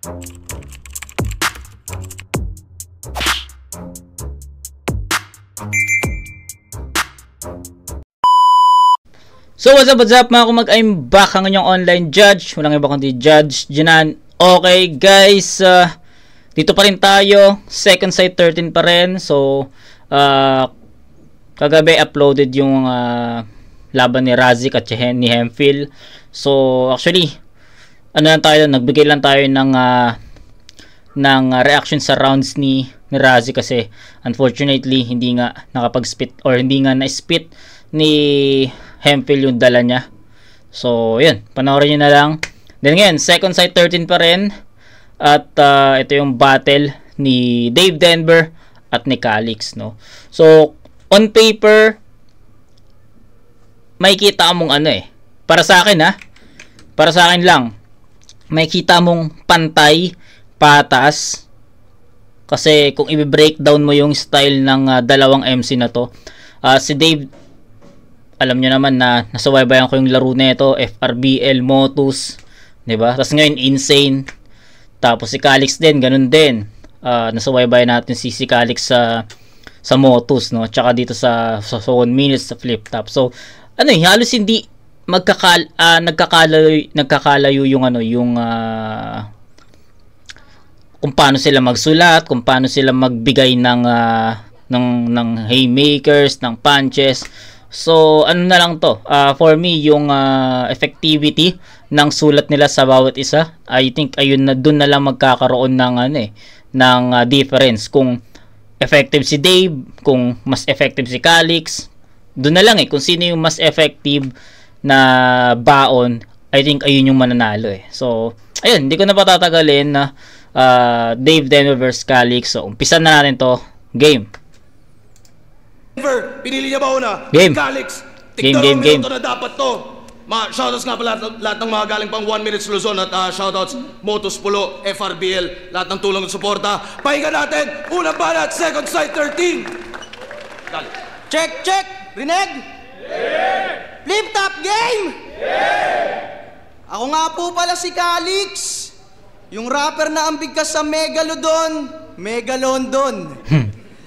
So what's up mga kumag, I'm back ang inyong online judge. Walang iba kundi Judge Jinan. Okay guys, dito pa rin tayo, second site 13 pa rin. So kagabi uploaded yung laban ni Razik at ni Hemphill. So actually ano lang tayo, nagbigay lang tayo ng reaction sa rounds ni Razik kasi unfortunately hindi nga nakapag-spit or hindi nga na-spit ni Hemphill yung dala niya. So, yun. Panoorin nyo na lang. Then ngayon, second site 13 pa rin. At ito yung battle ni Dave Denver at ni Calix, no? So, on paper, may kita mong para sa akin para sa akin lang, may kita mong pantay, patas. Kasi kung i-breakdown mo yung style ng dalawang MC na to, si Dave, alam nyo naman na nasawaybayan ko yung laro nito, FRBL, Motus, 'di ba? Tapos ngayon Insane. Tapos si Calix din, ganun din. Nasawaybayan natin si Calix sa Motus, no? Tsaka dito sa 1 minutes sa flip top. So, halos hindi nagkakalayo yung kung paano sila magsulat, kung paano sila magbigay ng haymakers, ng punches. So, na lang to? For me, yung effectivity ng sulat nila sa bawat isa, I think ayun na, dun na lang magkakaroon ng difference. Kung effective si Dave, kung mas effective si Calix, dun na lang kung sino yung mas effective na baon, I think ayun yung mananalo So, ayun, hindi ko na patatagalin na Dave Denver vs Calix. So, umpisan na natin to. Game. Pinili niya ba una? Game. Calix. Game. Na dapat to. Shoutouts nga pala lahat ng mga galing pang 1 minutes Luzon at shoutouts Motus Pulo, FRBL, lahat ng tulong at suporta. Pahinga natin. Unang banat, second side 13. Calix. Check. Rineg? Yeah. Flip top game? Yeah. Ako nga po pala si Calix. Yung rapper na ang bigkas sa Megalondon.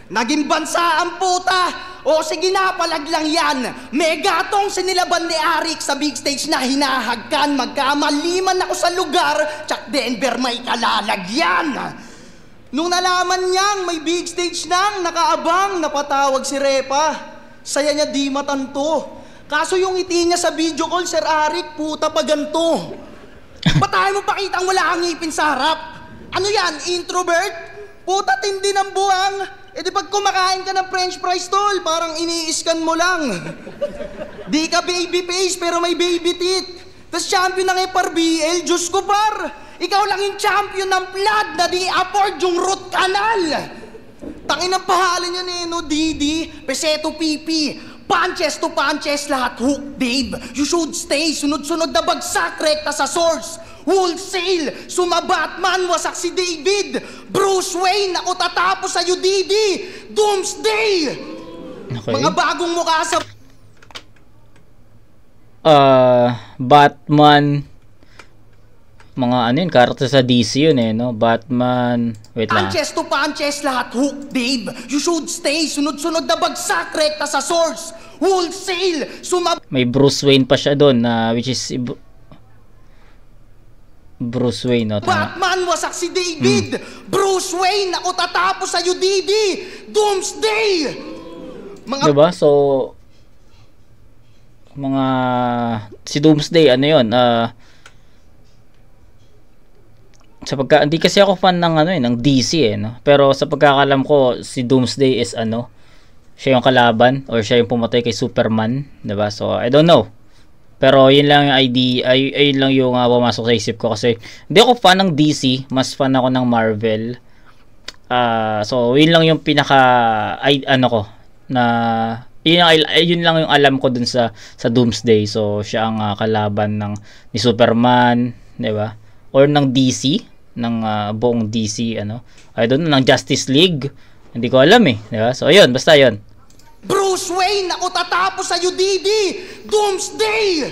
Naging bansa ang puta. O sige na, palag lang yan. Megatong sinilaban ni Arik sa big stage na hinahagkan. Magkamaliman ako sa lugar, tsak Denver may kalalagyan. Nung nalaman niyang may big stage nang nakaabang, napatawag si Repa. Saya niya di matanto. Kaso yung ngiti niya sa video call, Sir Arik, puta pa ganto. Ba't tayo mo pakitang wala kang ngipin sa harap? Ano yan, introvert? Puta tindi ng buwang. Di pag kumakain ka ng french fries tol, parang ini-scan mo lang. Di ka baby face pero may baby teeth. Tapos champion ng FRBL, Diyos ko par. Ikaw lang yung champion ng blood na di afford yung root canal. Tangin ang pahalan niya no Didi, Peseto Pipi. Punches to punches, lahat hook, Dave. You should stay, sunod-sunod na bagsak, rekta sa source. Wholesale, sumabatman, wasak si David. Bruce Wayne, ako tatapos sa'yo, Didi. Doomsday! Okay. Mga bagong mukha sa... Batman... Mga karakter sa DC yun no? Batman... Wait lang. Punches to punches, lahat hook, Dave. You should stay, sunod-sunod na bagsak, rekta sa source. Wholesale, May Bruce Wayne pa siya doon, which is... Bruce Wayne, no? Batman, wasak si David. Bruce Wayne, ako tatapos sa'yo, Didi. Doomsday! Diba? So, si Doomsday, yun? Hindi kasi ako fan ng DC, no? Pero sa pagkakalam ko, si Doomsday is siya yung kalaban or siya yung pumatay kay Superman, diba? So, I don't know. Pero yun lang yung idea, ayun lang yung pumasok sa isip ko kasi hindi ako fan ng DC, mas fan ako ng Marvel. So yun lang yung pinaka ko na yun lang yung alam ko dun sa Doomsday. So siya ang kalaban ni Superman, 'di ba? Or ng DC, ng buong DC I don't know, ng Justice League. Hindi ko alam 'di ba? So ayun, basta yun. Bruce Wayne, ako tatapos sa'yo, Didi! Doomsday!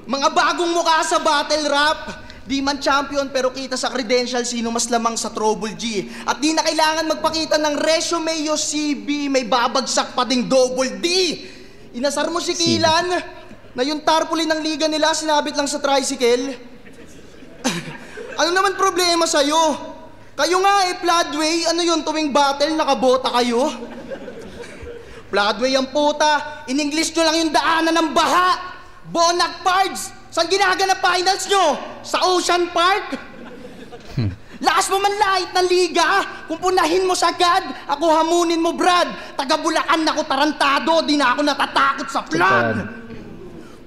Mga bagong mukha sa battle rap, Di man champion pero kita sa credential sino mas lamang sa Trouble G. At di na kailangan magpakita ng resume o CV, may babagsak pa ding double D. Inasar mo si Kilan na yung tarpaulin ng liga nila sinabit lang sa tricycle. Ano naman problema sa'yo? Kayo nga Floodway, ano yun tuwing battle nakabota kayo? Floodway ang puta, in English nyo lang yung daanan ng baha. Bonac Pards, saan ginaganap finals nyo? Sa Ocean Park? Lakas mo man lahit ng liga, kung punahin mo sagad, ako hamunin mo Brad. Taga Bulacan ako tarantado, di na ako natatakot sa flood.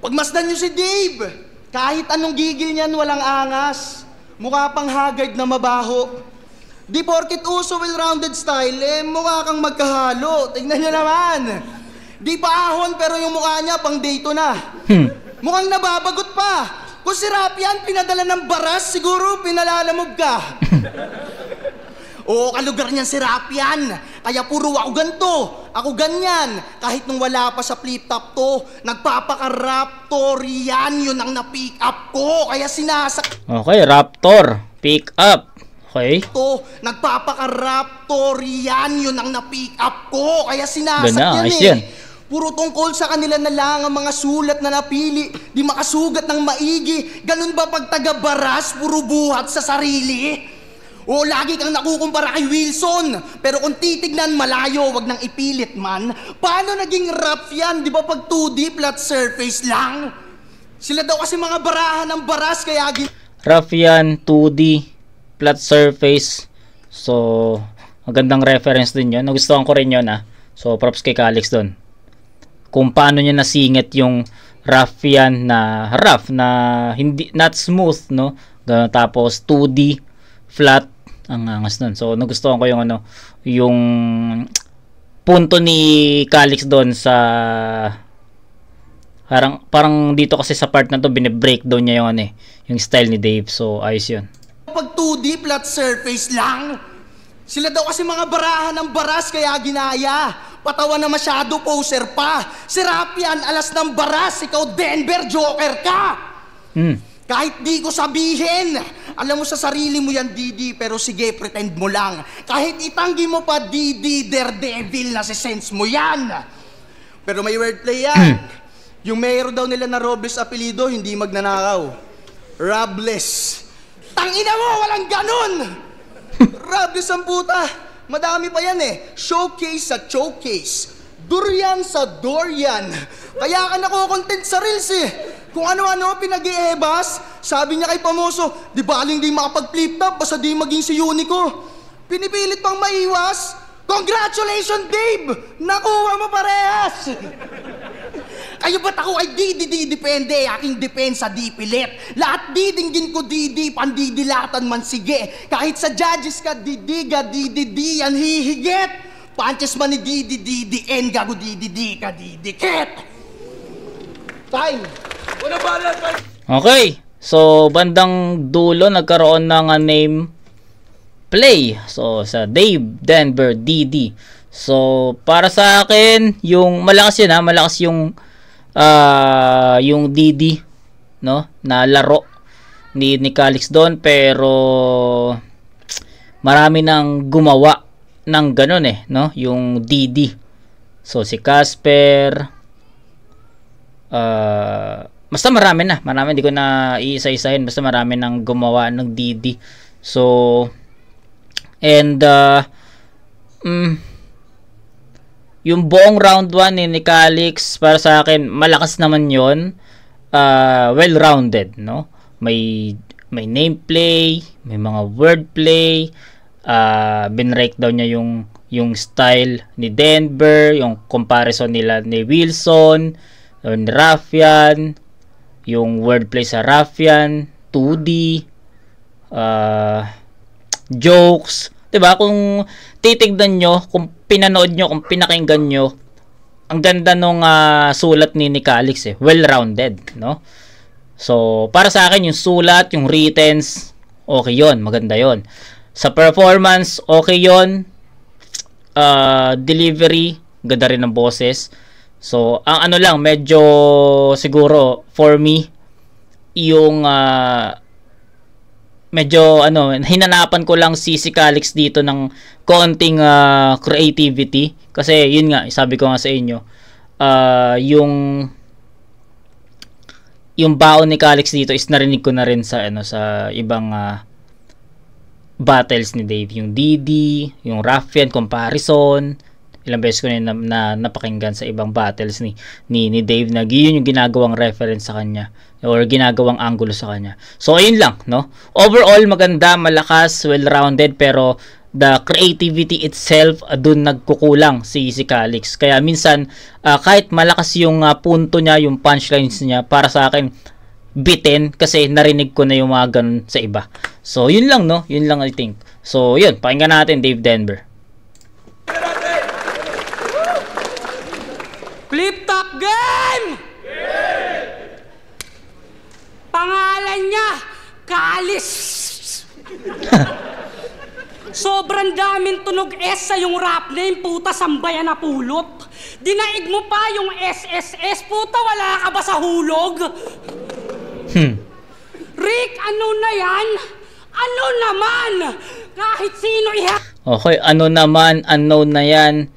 Pagmasdan nyo si Dave, kahit anong gigil niyan walang angas. Mukha pang haggard na mabaho. Di porkit uso well-rounded style, mukha kang magkahalo. Tignan nyo naman. Di pa ahon pero yung mukha niya pang date na. Mukhang nababagot pa. Kung si Rapian pinadala ng baras, siguro pinalalamog ka. Oo, kalugar niyan si Rapian. Kaya puro ako ganto, ako ganyan. Kahit nung wala pa sa flip-top to, nagpapaka-raptor yan, yun ang na-pick up ko. Kaya sinasak... Okay, Raptor. Pick up. Okay. To, nagpapaka-raptor yan, yun ang na-pick up ko. Kaya sinasak Gana, yan yan. Puro tungkol sa kanila na lang ang mga sulat na napili, di makasugat ng maigi. Ganun ba pag taga-baras, puro buhat sa sarili? O lagi kang nakukumpara kay Wilson, pero kung titignan malayo, wag nang ipilit man. Paano naging rap yan? Di ba pag 2D flat surface lang? Sila daw kasi mga barahan ng baras, kaya... Rough yan, 2D, flat surface. So, magandang reference din yun. Nagustuhan ko rin yun So, props kay Calix doon. Kung paano niya nasingit yung rough yan na rough, na hindi, not smooth, no? Tapos 2D, flat, ang angas nun. So, nagustuhan ko yung yung punto ni Calix doon sa parang dito kasi sa part na to bine-breakdown niya yung yung style ni Dave. So, ayos yun. Pag 2D flat surface lang, sila daw kasi mga barahan ng baras kaya ginaya. Patawa na masyado, poser pa. Si Rapian, alas ng baras, ikaw Denver, joker ka. Kahit di ko sabihin, alam mo sa sarili mo yan, Didi, pero sige, pretend mo lang. Kahit itanggi mo pa, Didi, daredevil, nasi-sense mo yan. Pero may wordplay yan. Yung mayor daw nila na Robles apelido, hindi magnanakaw. Robles. Tangina mo, walang ganun! Robles ang puta. Madami pa yan Showcase sa showcase. Durian sa Dorian. Kaya ka nakukontent sa reels Kung ano-ano pinag-iebas. Sabi niya kay Pamoso, di baling di makapag-flip top basta di maging si Unico. Pinipilit pang maiwas. Congratulations, Dave! Nakuha mo parehas! Kayo ba't ako ay depende, aking depensa di pilit. Lahat didinggin ko pandidilatan man sige. Kahit sa judges ka didiga, yan hihigit. Punches man ni en gago ka didikit. Time! Una balat! Okay. So, bandang dulo nagkaroon ng name play. So, sa Dave, Denver, DD. So, para sa akin, yung malakas yun malakas yung DD, no, na laro ni Calix doon, pero marami nang gumawa ng ganun no, yung DD. So si Casper, basta marami, hindi ko na iisa-isahin, basta marami nang gumawa ng DD. So and yung buong round 1 ni Calix, para sa akin, malakas naman yon. Well-rounded, no? May nameplay, may mga wordplay, binreakdown niya yung style ni Denver, yung comparison nila ni Wilson, ni Rafian, yung wordplay sa Rafian, 2D, jokes. Diba? Kung titignan nyo, kung pinanood nyo, kung pinakinggan nyo, ang ganda nung sulat ni Calix well-rounded, no? So, para sa akin, yung sulat, yung writtens, okay yon, maganda yon. Sa performance, okay yon. Delivery, ganda rin ng boses. So, ang ano lang, medyo siguro, for me, yung medyo hinanapan ko lang si Calix dito ng konting creativity kasi yun nga sabi ko nga sa inyo, yung baon ni Calix dito is narinig ko na rin sa sa ibang battles ni Dave, yung DD, yung Ruffian comparison. Ilang beses ko na napakinggan sa ibang battles ni Dave na yun yung ginagawang reference sa kanya or ginagawang angulo sa kanya. So ayun lang, no? Overall maganda, malakas, well-rounded, pero the creativity itself dun nagkukulang si Calix. Kaya minsan kahit malakas yung punto niya, yung punchlines niya, para sa akin bitin kasi narinig ko na yung mga ganun sa iba. So yun lang, no? Yun lang I think. So yun, pakinggan natin Dave Denver. Flip top game! Pangalan niya, Calix. Sobrang daming tunog S sa yung rap name, puta, sambayan na pulot. Dinaig mo pa yung SSS, puta, wala ka ba sa hulog? Rick, ano na yan? Ano naman? Kahit sino Okay, ano naman, unknown na yan.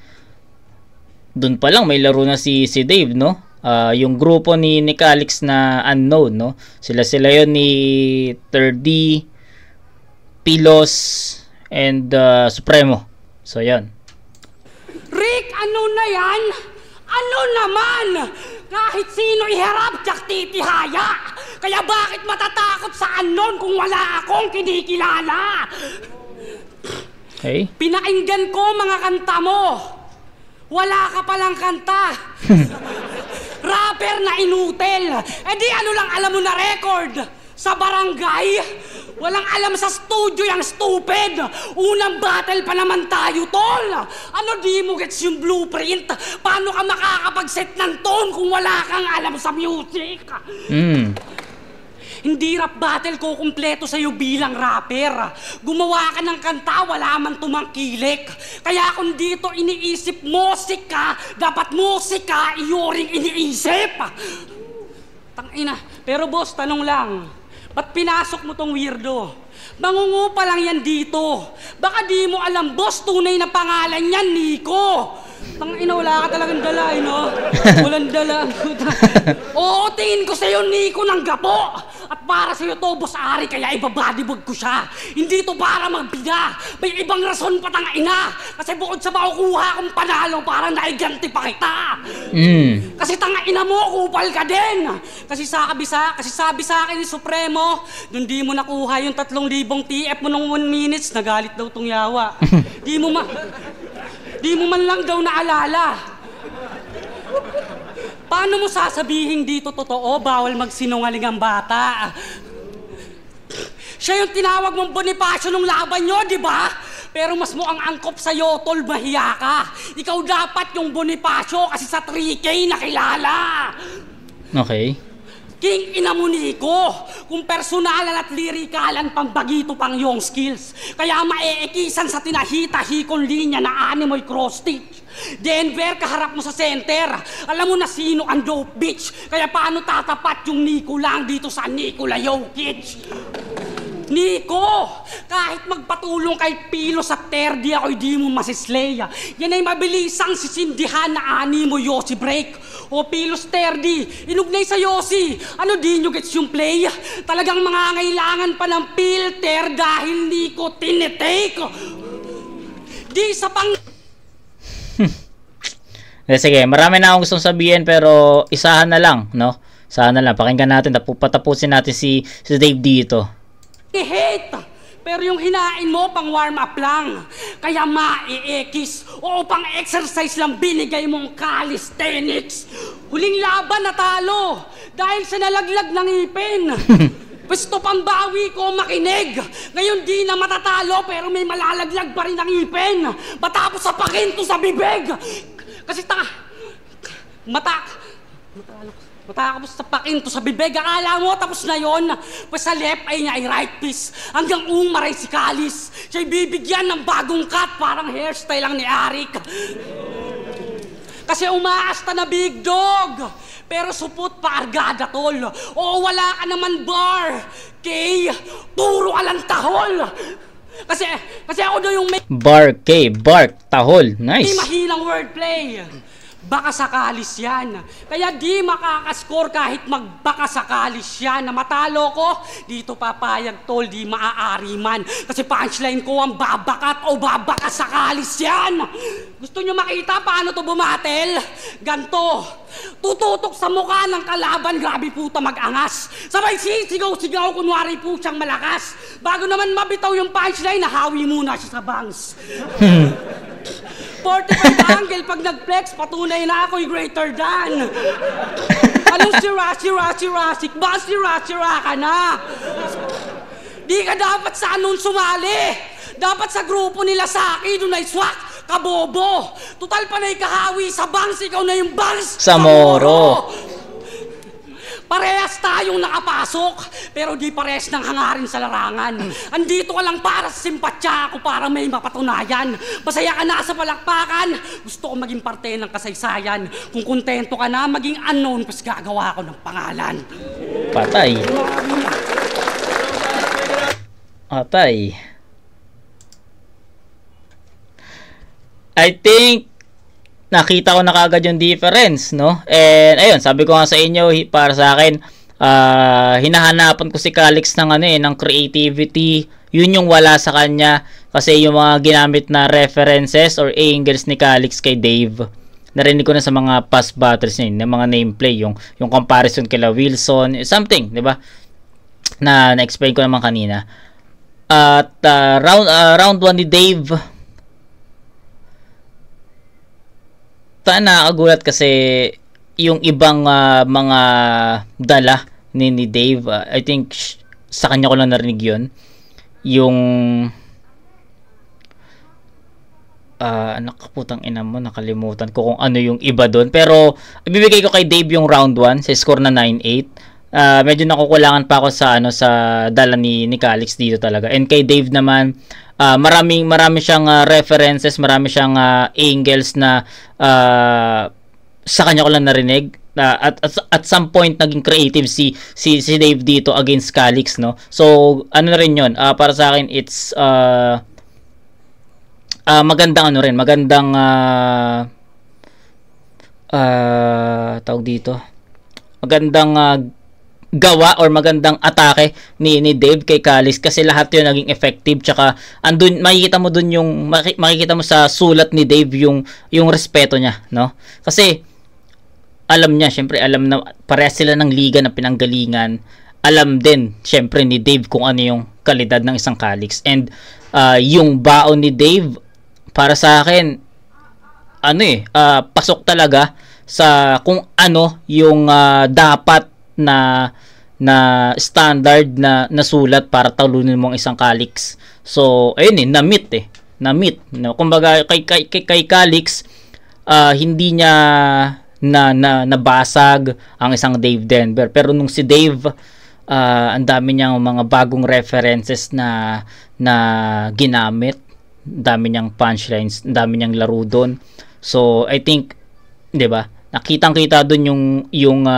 Doon pa lang may laro na si Dave, no? Yung grupo ni Calix na unknown, no? Sila yun ni 3D, Pilos, and Supremo. So, yan. Rick, ano na yan? Ano naman? Kahit sino iharap, tsak titihaya. Kaya bakit matatakot sa unknown kung wala akong kinikilala? Okay. Pinainggan ko mga kanta mo. Wala ka palang kanta. Rapper na inutil. Eh di ano lang alam mo na record? Sa barangay? Walang alam sa studio yung stupid. Unang battle pa naman tayo, tol. Ano di mo gets yung blueprint? Paano ka makakapag-set ng tone kung wala kang alam sa music? Hindi rap battle ko kumpleto sa'yo bilang rapper. Gumawa ka ng kanta, wala man tumangkilik. Kaya kung dito iniisip musika, dapat musika iyuring iniisip. Tangina. Pero boss, tanong lang. Ba't pinasok mo tong weirdo? Mangungupa lang yan dito. Baka di mo alam, boss, tunay na pangalan yan, Nico. Tangina, wala ka talagang dala, no? Walang dala. Oo, tingin ko sa'yo, Nico, ng gapo. At para sa'yo to, boss Ari, kaya ibabadibog ko siya. Hindi to para magbida. May ibang rason pa tangina. Kasi bukod sa makukuha kong panalo, parang naiganti pa kita. Kasi tangina mo, kupal ka din. Kasi sabi sa akin ni Supremo, dun di mo nakuha yung 3,000 TF mo nung 1 minutes, nagalit daw tong yawa. Di mo man lang daw naalala. Paano mo sasabihin dito totoo? Bawal magsinungaling ang bata. Siya yung tinawag mong Bonifacio nung laban nyo, di ba? Pero mas mo ang angkop sa'yo, tol, mahiya ka. Ikaw dapat yung Bonifacio kasi sa 3K nakilala. Okay. King ina mo, Nico. Kung personalan at lirikalan, pambagito pang yung skills. Kaya maeekisan sa tinahita-hikon linya na animoy cross-stitch. Denver, kaharap mo sa center. Alam mo na sino ang dope bitch. Kaya paano tatapat yung Nico lang dito sa Nikola Jokic? Nico, kahit magpatulong kay Pilo sa terdi ako'y di mo masislay. Yan ay mabilisang sisindihan na ani mo Yossi break. O Pilos terdi, inugnay sa Yossi. Ano di nyo gets yung play? Talagang mangangailangan pa ng filter dahil Nico tinetake. Di sa pang... Sige, marami na akong gustong sabihin pero isahan na lang, no? Isahan na lang, pakinggan natin, patapusin natin si Dave dito. Hate! Pero yung hinain mo, pang warm up lang. Kaya maiekis. O pang exercise lang binigay mong calisthenics. Huling laban natalo. Dahil sa nalaglag ng ipin. Pwesto pambawi ko makinig. Ngayon di na matatalo pero may malalaglag pa rin ang ipin. Matapos sa pakinto sa bibig. Kasi matapos sa pakinto sa bibig, akala mo tapos na yon. Pues sa left ay niya ay right piece. Hanggang umaray si Calix. Siya'y bibigyan ng bagong cut, parang hairstyle lang ni Arik. Kasi umaasta na big dog. Pero supot pa argada, tol. Oo, wala ka naman bar. Kay, puro ka lang tahol. Kasi ako daw yung may Bark, bark, tahol. Nice. mahilang wordplay. Baka sakalis yan. Kaya di makakaskor kahit magbaka sakalis yan. Na matalo ko, dito papayag, tol, di maaari man. Kasi punchline ko ang babakat o babaka sakalis yan. Gusto nyo makita paano to bumatel? Ganto. Tututok sa mukha ng kalaban, grabe puta mag-angas. Sabay sisigaw-sigaw, kunwari po siyang malakas. Bago naman mabitaw yung punchline, nahawi muna siya sa bangs. 45 angle, pag nag-flex, patunay na ako'y greater than. Anong sira-sira-sirasik? Ba sira-sira ka na? Di ka dapat sa anong sumali. Dapat sa grupo nila sa akin, doon ay swak, kabobo. Total panay kahawi sa bangs, ikaw na yung bangs. Sa moro. Parehas tayong nakapasok, pero di parehas ng hangarin sa larangan. Andito ka lang para sa simpatya ako, para may mapatunayan. Masaya ka na sa palakpakan, gusto ko maging parte ng kasaysayan. Kung kontento ka na, maging unknown, pas gagawa ko ng pangalan. Patay. Patay. I think nakita ko na kaagad yung difference, no? And ayun, sabi ko nga sa inyo, para sa akin, hinahanapan ko si Calix ng ng creativity. Yun yung wala sa kanya kasi yung mga ginamit na references or angles ni Calix kay Dave. Narinig ko na sa mga past battles niya, ng mga nameplay, yung comparison kay Wilson, something, 'di ba? Na-explain ko naman kanina. At round 1 ni Dave, nakagulat kasi yung ibang mga dala ni Dave, I think sa kanya ko lang narinig yun, yung nakaputang ina mo, nakalimutan ko kung ano yung iba doon, pero ibibigay ko kay Dave yung round 1 sa score na 9-8. Medyo nakukulangan pa ako sa sa dala ni Calix dito talaga, and kay Dave naman, marami siyang references, marami siyang angles na sa kanya ko lang narinig. At some point naging creative si Dave dito against Calix, no? So ano na rin 'yon. Para sa akin it's magandang magandang tawag dito. Magandang gawa or magandang atake ni Dave kay Calix, kasi lahat 'yun naging effective, tsaka andun makikita mo dun yung makikita mo sa sulat ni Dave yung respeto niya, no? Kasi alam niya, syempre alam na parehas sila ng liga na pinanggalingan. Alam din syempre ni Dave kung ano yung kalidad ng isang Calix, and yung baon ni Dave para sa akin pasok talaga sa kung ano yung dapat na standard na sulat para talunin mo ang isang Calix. So ayun na-meet, no? Kumbaga kay Calix, hindi niya nabasag ang isang Dave Denver, pero nung si Dave, ang dami niyang mga bagong references na ginamit, dami niyang punchlines, dami niyang laro doon. So I think, 'di ba, nakitang-kita doon yung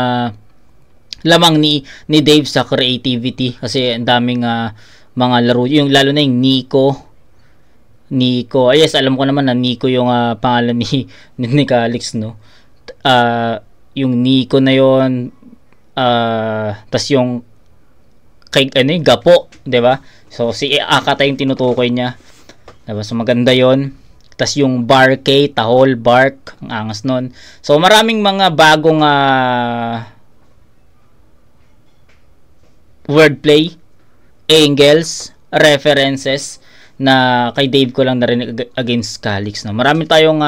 lamang ni Dave sa creativity, kasi ang daming mga laro, yung lalo na yung Nico. Yes, alam ko naman na Nico yung pangalan ni Calix, no? Yung Nico na yon, tas yung kay Gapo, 'di ba? So si Akata yung tinutukoy niya, 'di ba? So maganda yon. Tas yung Bark, Tahol, Bark, ang angas nun. So maraming mga bagong wordplay, angles, references na kay Dave ko lang narinig against Calix, no? Marami tayong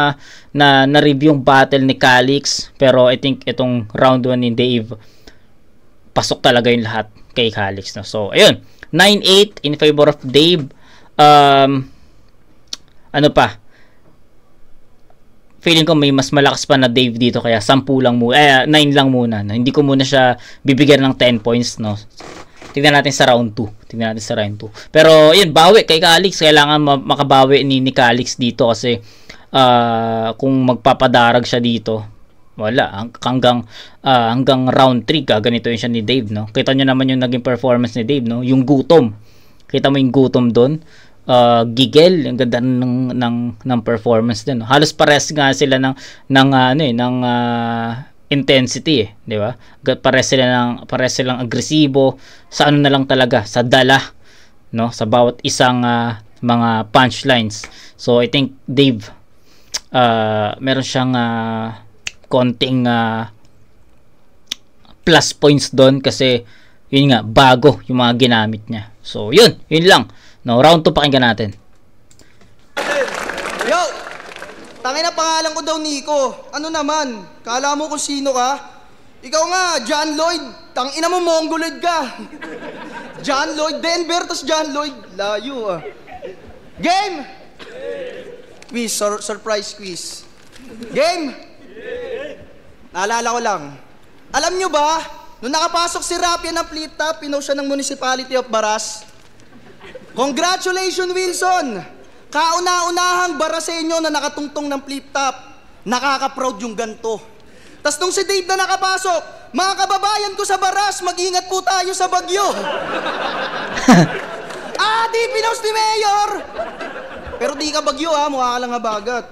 na-review yung battle ni Calix, pero I think itong round 1 ni Dave, pasok talaga yung lahat kay Calix, no? So ayun, 9-8 in favor of Dave. Ano pa? Feeling ko may mas malakas pa na Dave dito, kaya 10 lang muna, 9 lang muna, no? Hindi ko muna siya bibigyan ng 10 points, no? Tingnan natin sa round 2. Pero yun, bawi kay Calix. Kailangan makabawi ni Calix dito, kasi kung magpapadarag siya dito, Wala. Hanggang round 3, ganito yun siya ni Dave, no? Kita nyo naman yung naging performance ni Dave, no? Yung gutom. Kita mo yung gutom doon. Gigel, ang ganda ng performance din. No? Halos pares nga sila ng intensity, di ba? Pares silang agresibo sa ano na lang talaga, sa dala, no? Sa bawat isang mga punchlines. So I think Dave meron siyang konting plus points doon kasi yun nga, bago yung mga ginamit niya. So yun lang. No, round 2 pakinggan natin. Yo! Tangin na pangalan ko daw Nico. Ano naman? Kala mo kung sino ka? Ikaw nga, John Lloyd. Tangina mo, Mongoloid ka. John Lloyd, Denver, tas John Lloyd. Layo ah. Game! Quiz, surprise quiz. Game! Naalala ko lang. Alam nyo ba, nung nakapasok si Rapia ng flip top, pinost siya ng Municipality of Baras. Congratulations, Wilson! Kauna-unahang barasenyo na nakatungtong ng flip top. Nakaka-proud yung ganto. Tas nung si Dave na nakapasok, mga kababayan ko sa Baras, mag-ingat po tayo sa bagyo. Di pinost ni Mayor! Pero di ka bagyo ha, mukha ka lang habagat.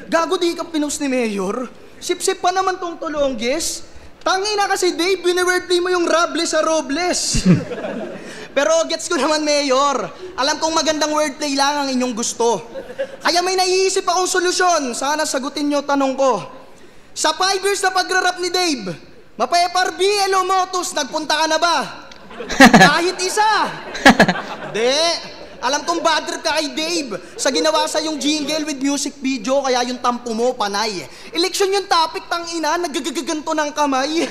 Gago, di ka pinost ni Mayor. Sip-sip pa naman tong tulongges. Tangina kasi Dave, bini-wordplay mo yung Robles sa Robles. Pero gets ko naman, Mayor. Alam kong magandang wordplay lang ang inyong gusto. Kaya may naiisip akong solusyon. Sana sagutin nyo tanong ko. Sa 5 years na pagra-rap ni Dave, Mapa-FRB, Hello Motus, nagpunta ka na ba? Kahit isa. De, alam kong bad trip ka kay Dave sa ginawa sa yung jingle with music video, kaya yung tampo mo, panay. Election yung topic, tangina, nagagaganto ng kamay.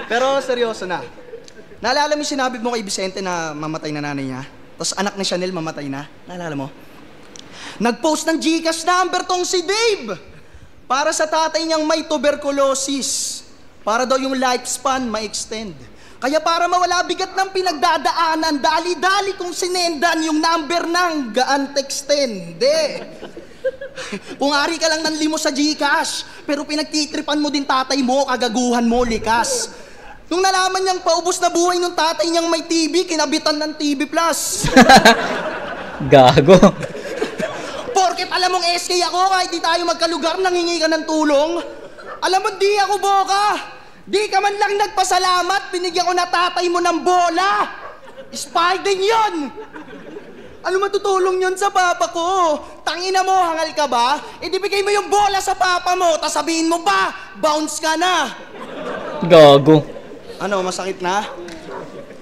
Pero seryoso na. Naalala mo yung sinabi mo kay Vicente na mamatay na nanay niya? Tapos anak ni Chanel mamatay na? Naalala mo? Nag-post ng Gcash number tong si Dave para sa tatay niyang may tuberculosis. Para daw yung lifespan ma-extend. Kaya para mawala bigat ng pinagdadaanan, dali-dali kong sinendan yung number ng gaan-textende. Kung ari ka lang ng limo sa Gcash, pero pinagtitripan mo din tatay mo, kagaguhan mo, likas. Nung nalaman niyang paubos na buhay ng tatay niyang may TV, kinabitan ng TV Plus. Gago. Porket alam mong SK ako, kahit di tayo magkalugar, nangingi ka ng tulong. Alam mo, di ako boka. Di ka man lang nagpasalamat, binigyan ko na tatay mo ng bola. Spalding yun. Ano matutulong yun sa papa ko? Tangina mo, hangal ka ba? E di bigay mo yung bola sa papa mo, tas sabihin mo ba, bounce ka na. Gago. Ano, masakit na?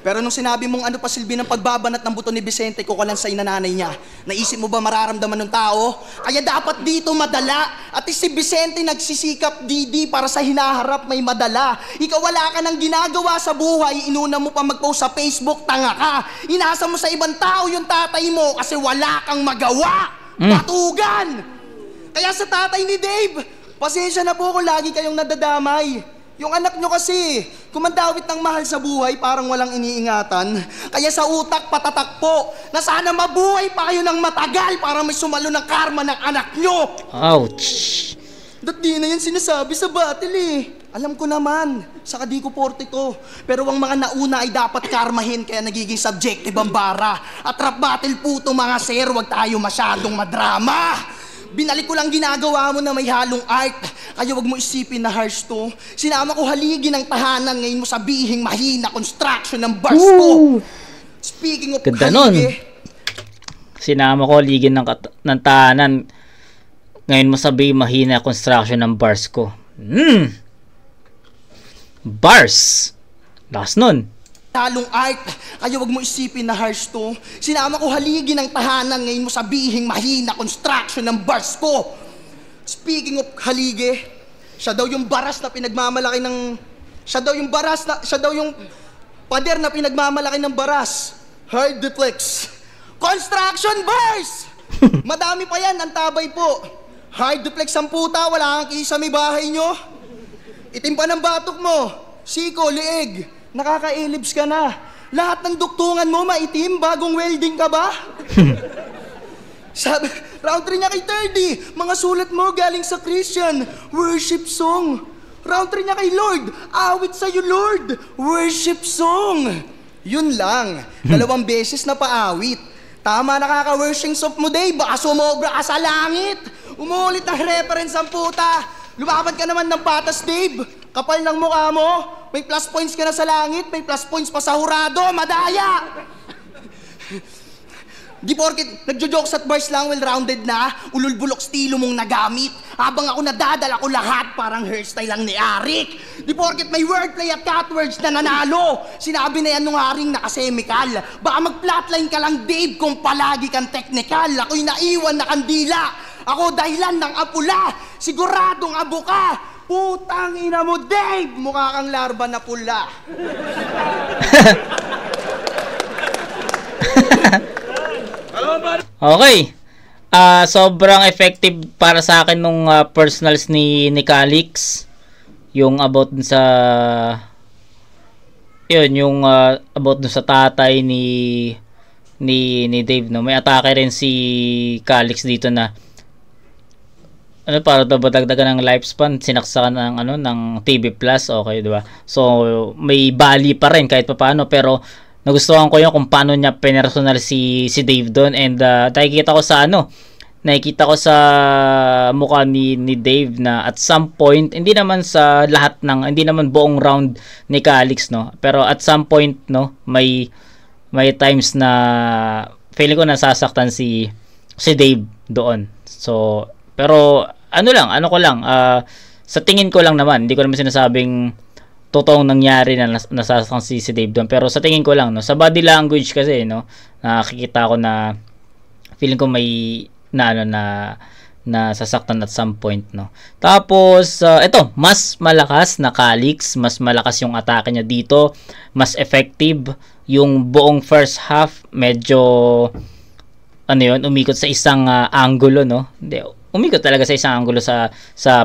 Pero nung sinabi mong ano pa silbi ng pagbabanat ng buto ni Vicente ko kalansay na nanay niya, naisip mo ba mararamdaman ng tao? Kaya dapat dito madala. At si Vicente nagsisikap didi para sa hinaharap may madala. Ikaw wala ka nang ginagawa sa buhay, inuna mo pa mag-post sa Facebook, tanga ka. Inasa mo sa ibang tao yung tatay mo kasi wala kang magawa. Patugan! Kaya sa tatay ni Dave, pasensya na po kung lagi kayong nadadamay. Yung anak nyo kasi, kumandawit ng mahal sa buhay, parang walang iniingatan. Kaya sa utak, patatakpo, na sana mabuhay pa kayo ng matagal para may sumalo ng karma ng anak nyo. Ouch. Dat di na yan sinasabi sa battle eh. Alam ko naman, saka di ko porte to. Pero ang mga nauna ay dapat karmahin, kaya nagiging subjective ang bara. At rap battle po to mga sir, wag tayo masyadong madrama. Binalik ko lang ginagawa mo na may halong art. Kaya wag mo isipin na harsh to. Sinama ko haligi ng tahanan, ngayon mo sabihing mahina construction ng bars ko. Speaking of ganda haligi, sinama ko haligi ng tahanan, ngayon mo sabihing mahina construction ng bars ko. Bars. Last nun. halong art. Kaya wag mo isipin na harsh to. Sinama ko haligi ng tahanan, ngayon mo sabihing mahina construction ng bars ko. Speaking of haligi, siya daw yung baras na pinagmamalaki ng... Siya daw yung pader na pinagmamalaki ng baras. Hard duplex. Construction bars! Madami pa yan, ang tabay po. Hard duplex ang puta, wala kang kisa may bahay nyo. Itim pa ng batok mo. Siko, liig. Nakaka-ellipse ka na. Lahat ng duktungan mo maitim, bagong welding ka ba? Round 3 niya kay Terdy. Mga sulat mo galing sa Christian. Worship song. Round 3 niya kay Lord. Awit sa'yo, Lord. Worship song. Yun lang. 2 beses na paawit. Tama nakaka-worship song mo, Dave. Baka sumobra ka sa langit. Umuulit ng reference ang puta. Lumaban ka naman ng patas, Dave. Kapal ng mukha mo. May plus points ka na sa langit. May plus points pa sa hurado. Madaya! Di porket nagjo-jokes at bars lang, well-rounded na, ulul-bulok stilo mong nagamit. Habang ako nadadala ko lahat, parang hairstyle lang ni Arik. Di porket may wordplay at catwords na nanalo. Sinabi na yan nung Aring nakasemikal. Baka mag-flatline ka lang, Dave, kung palagi kang technical. Ako'y naiwan na kandila. Ako dahilan ng apula. Siguradong abo ka. Putang ina mo, Dave! Mukha kang larba na pula. Okay. Sobrang effective para sa akin nung personals ni Calix. Yung about dun sa yung about dun sa tatay ni Dave, no. May atake rin si Calix dito na para dagdagan ng lifespan, sinaksakan ng TV Plus, okay, di ba? So may bali pa rin kahit papaano, pero nagustuhan ko yung kung paano niya pinersonal si Dave doon, and nakikita ko sa mukha ni Dave na at some point, hindi naman buong round ni Calix, no, pero at some point, no, may times na feeling ko nasasaktan si Dave doon. So pero sa tingin ko lang naman, hindi ko naman sinasabing totoong nangyari na nasasaktan si Dave doon, pero sa tingin ko lang, no, sa body language kasi, no, nakikita ko na feeling ko may nasasaktan at some point, no. Tapos ito, mas malakas na Calix, mas malakas yung atake niya dito, mas effective. Yung buong first half medyo umikot sa isang angulo, no. Umikot talaga sa isang angulo sa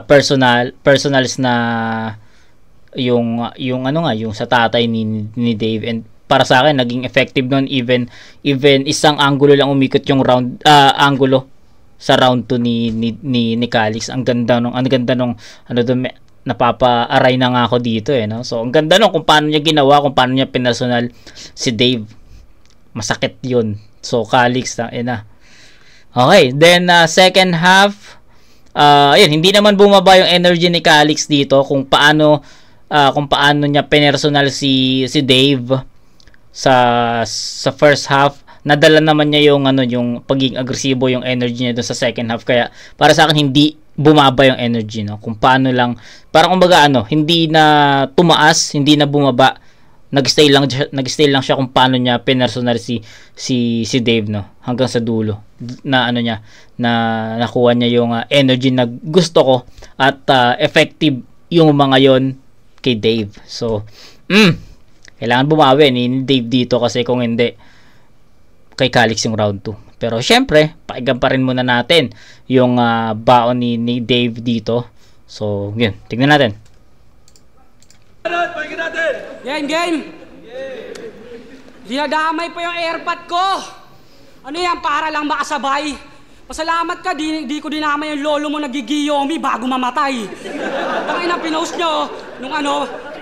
personals na yung sa tatay ni Dave, and para sa akin naging effective noon, even isang angulo lang umikot yung angulo sa round 2 ni Calix. Ang ganda nung napapa-aray na nga ako dito, no. So ang ganda nung kung paano niya ginawa, kung paano niya pinersonal si Dave. Masakit yun. So Calix na. Okay, then second half, hindi naman bumaba yung energy ni Calix dito kung paano niya pinersonal si Dave sa first half. Nadala naman niya yung pagiging agresibo, yung energy niya doon sa second half, kaya para sa akin hindi bumaba yung energy, no. Kung paano lang, parang kumbaga hindi na tumaas, hindi na bumaba, nag-stay lang siya kung paano niya pinersonal si Dave, no, hanggang sa dulo na na nakuha niya yung energy na gusto ko, at effective yung mga yon kay Dave. So kailangan bumawi ni Dave dito, kasi kung hindi, kay Calix yung round 2. Pero syempre, pakinggan pa rin muna natin yung baon ni Dave dito. So yun, tignan natin. Game. Dinadamay pa yung airpod ko. Ano yan, para lang makasabay. Pasalamat ka, di ko dinamay yung lolo mo nagigiyomi bago mamatay. Tangina, pinost nyo nung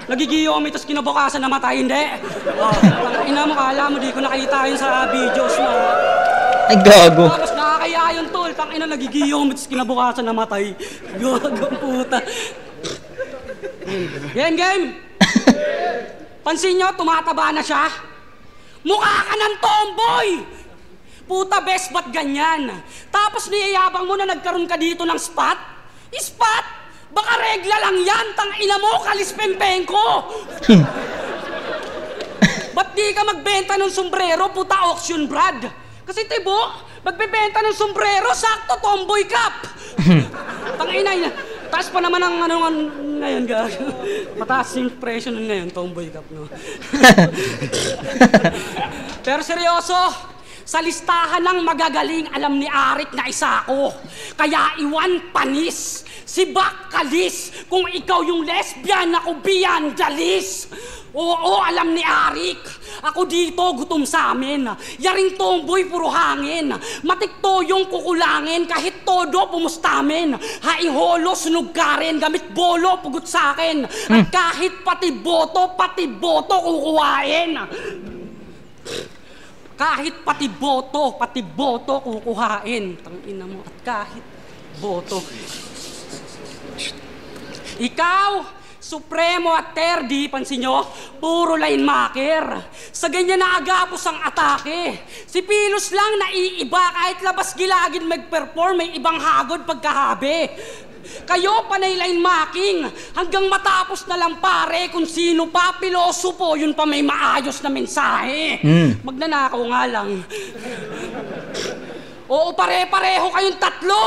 nagigiyomi tapos kinabukasan namatay, hindi. Tangina mo, kala mo di ko nakita yun sa videos mo. Ay, gago. Tapos nakakaya yun, tol. Tangina, nagigiyomi tapos kinabukasan namatay. Gago, puta. Game. Pansin nyo, tumataba na siya. Mukha ka ng tomboy! Puta, best, ba't ganyan? Tapos niyayabang mo na nagkaroon ka dito ng spot? Spot? Baka regla lang yan, tangina mo, kalispempeng ko! Ba't di ka magbenta ng sombrero, puta, auction brad? Kasi tibo, magbebenta ng sombrero, sakto, tomboy cup! Tangina, taas pa naman ang ngayon, gago. Mataas yung presyo nun ngayon, tomboy cup, no? Pero seryoso, sa listahan ng magagaling, alam ni Arik na isa ako. Kaya iwan panis. Si Baccalis, kung ikaw yung lesbian, ako Biandalis. Oo, alam ni Arik. Ako dito, gutom sa amin. Yaring tomboy, puro hangin. Matikto yung kukulangin, kahit todo pumustamin. Haing holo, sunog ka rin, gamit bolo, pugot sa akin. At kahit pati boto kukuhain. Kahit pati boto kukuhain. Tangina mo, at kahit boto. Ikaw, Supremo at Terdi, pansin nyo, puro line maker. Sa ganyan na agapos ang atake. Si Pilos lang naiiba, kahit labas gilagid mag-perform, may ibang hagod pagkahabi. Kayo panay line making, hanggang matapos na lang pare kung sino pa pilosopo, yun pa may maayos na mensahe. Magnanakaw nga lang. Oo, pare-pareho kayong tatlo.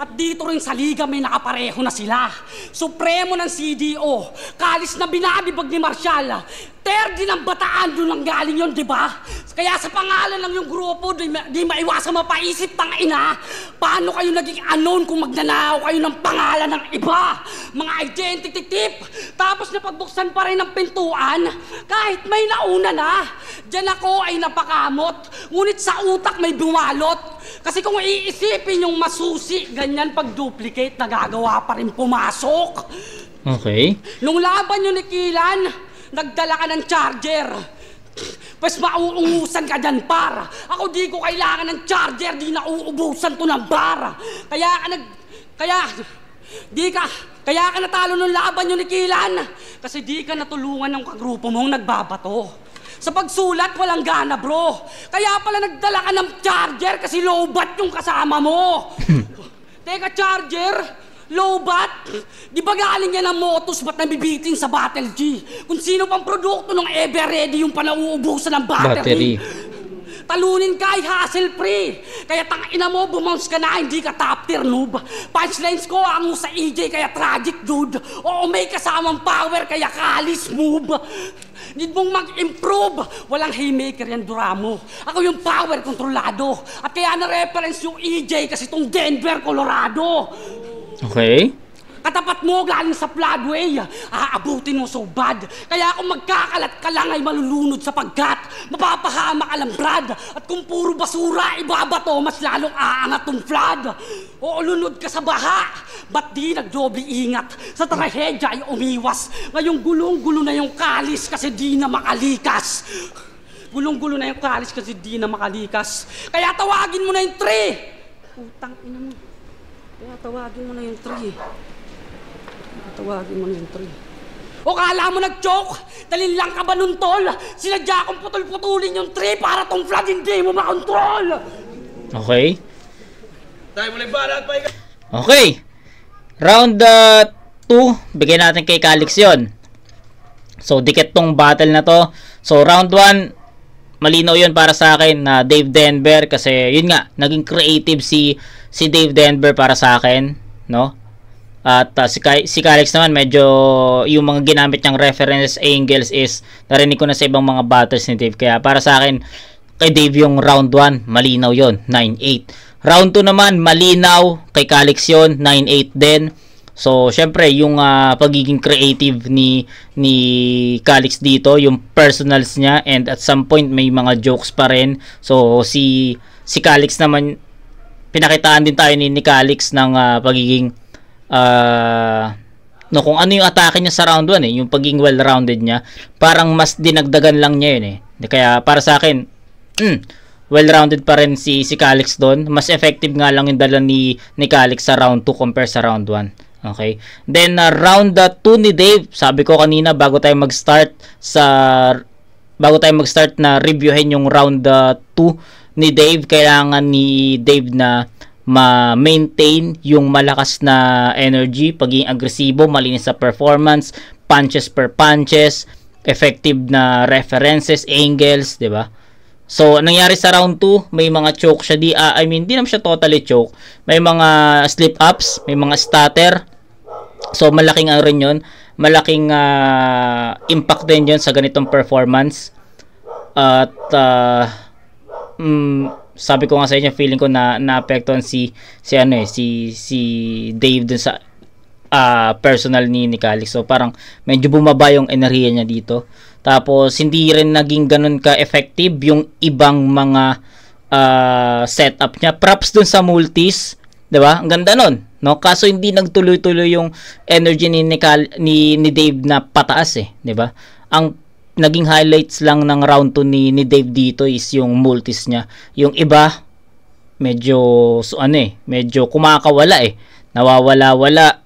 At dito rin sa liga may nakapareho na sila. Supremo ng CDO, Kalis na binabibag ni Marshall. Terdi ng Bataan, doon lang galing yun, di ba? Kaya sa pangalan lang yung grupo, di maiwasang mapaisip, tangina. Paano kayo naging anon kung magnanakaw kayo ng pangalan ng iba? Mga identity tip. Tapos napagbuksan pa rin ng pintuan, kahit may nauna na. Diyan ako ay napakamot, ngunit sa utak may bumalot. Kasi kung iisipin yung masusi, ganyan pag-duplicate, nagagawa pa rin pumasok. Okay. Nung laban yun ni Kilan, nagdala ka ng charger. Pues mauungusan ka dyan, par. Ako di ko kailangan ng charger, di nauubusan to ng bar. Kaya ka natalo nung laban yun ni Kilan. Kasi di ka natulungan ng kagrupo mong nagbabato. Sa pagsulat, walang gana, bro. Kaya pala nagdala ka ng charger kasi low-bat yung kasama mo. Teka, charger? Low-bat? Di ba galing yan ang Motus ba't nabibiting sa Battle G? Kung sino pang produkto ng Ever-Ready yung panauubusan ng battery. Talunin ka ay hassle-free. Kaya tangina mo, bumounce ka na, hindi ka top tier noob. Punchlines ko ang sa EJ, kaya tragic dude. Oo, may kasamang power, kaya kalis move. Need mong mag-improve. Walang haymaker yan, Duramo. Ako yung power kontrolado. At kaya na-reference yung EJ kasi itong Denver, Colorado. Okay. Katapat mo galing sa floodway, aabutin mo so bad. Kaya kung magkakalat ka lang ay malulunod sapagkat mapapahama ka lang, Brad. At kung puro basura ibabato, mas lalong aangat tong flood. O lunod ka sa baha, ba't di nagdoble ingat? Sa trahedya ay umiwas. Ngayong gulong-gulo na yung Kalis kasi di na makalikas. Gulong-gulo na yung Kalis kasi di na makalikas. Kaya tawagin mo na yung 3. Putang ina mo. Kaya tawagin mo na yung 3. Tawagin mo na yung 3. O kala mo nag-joke? Dalil lang ka ba nun, tol? Sinadya kong putol-putulin yung 3 para tong flood hindi mo makontrol. Okay. Tayo mo lang balat pa. Okay. Round 2, bigyan natin kay Calix yun. So, dikit tong battle na to. So, round 1, malinaw yun para sa akin na Dave Denver kasi yun nga, naging creative si Dave Denver para sa akin, no? At si Calix naman medyo yung mga ginamit niyang reference angles is narinig ko na sa ibang mga battles ni Dave, kaya para sa akin kay Dave yung round 1 malinaw yon, 9-8. Round 2 naman malinaw kay Calix yon, 9-8 din. So syempre yung pagiging creative ni Calix dito, yung personals niya, and at some point may mga jokes pa rin. So si Calix naman, pinakitaan din tayo ni Calix ng pagiging kung ano yung atake niya sa round 1 yung pagiging well-rounded niya, parang mas dinagdagan lang niya yun Kaya para sa akin, well-rounded pa rin si Calix doon. Mas effective nga lang yung dala ni Calix sa round 2 compare sa round 1. Okay? Then round 2 ni Dave, sabi ko kanina bago tayo mag-start na reviewin yung round 2 ni Dave, kailangan ni Dave na ma-maintain yung malakas na energy, pagiging agresibo, malinis sa performance, punches per punches, effective na references, angles, 'di ba? So, nangyari sa round 2, may mga choke siya, di naman siya totally choke. May mga slip-ups, may mga stutter. So, malaking rin 'yon, malaking impact din 'yon sa ganitong performance. At sabi ko nga sa inyo, feeling ko na naapektuhan si Dave dun sa personal ni Calix. So parang medyo bumaba yung enerhiya niya dito. Tapos hindi rin naging ganun ka-effective yung ibang mga setup niya. Props dun sa multis, 'di ba? Ang ganda nun, no? Kaso hindi nagtuloy-tuloy yung energy ni Dave na pataas eh, 'di ba? Ang naging highlights lang ng round 2 ni Dave dito is yung multis niya. Yung iba medyo medyo kumakawala eh. Nawawala-wala,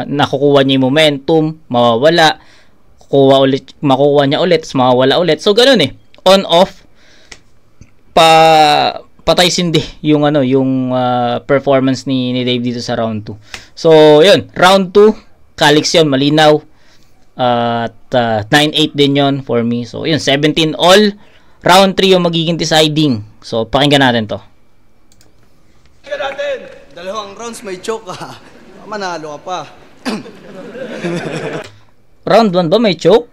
nakukuha niya yung momentum, mawawala, makukuha niya ulit, mawawala ulit. So ganoon eh. On off patay sindi yung performance ni Dave dito sa round 2. So, yun, round 2, Calix yun, malinaw. At 9-8 din yun for me. So, yun, 17 all. Round 3 yung magiging deciding. So, pakinggan natin to. Pakinggan natin! Dalawang rounds may choke ka. Manalo ka pa. Round 1 ba may choke?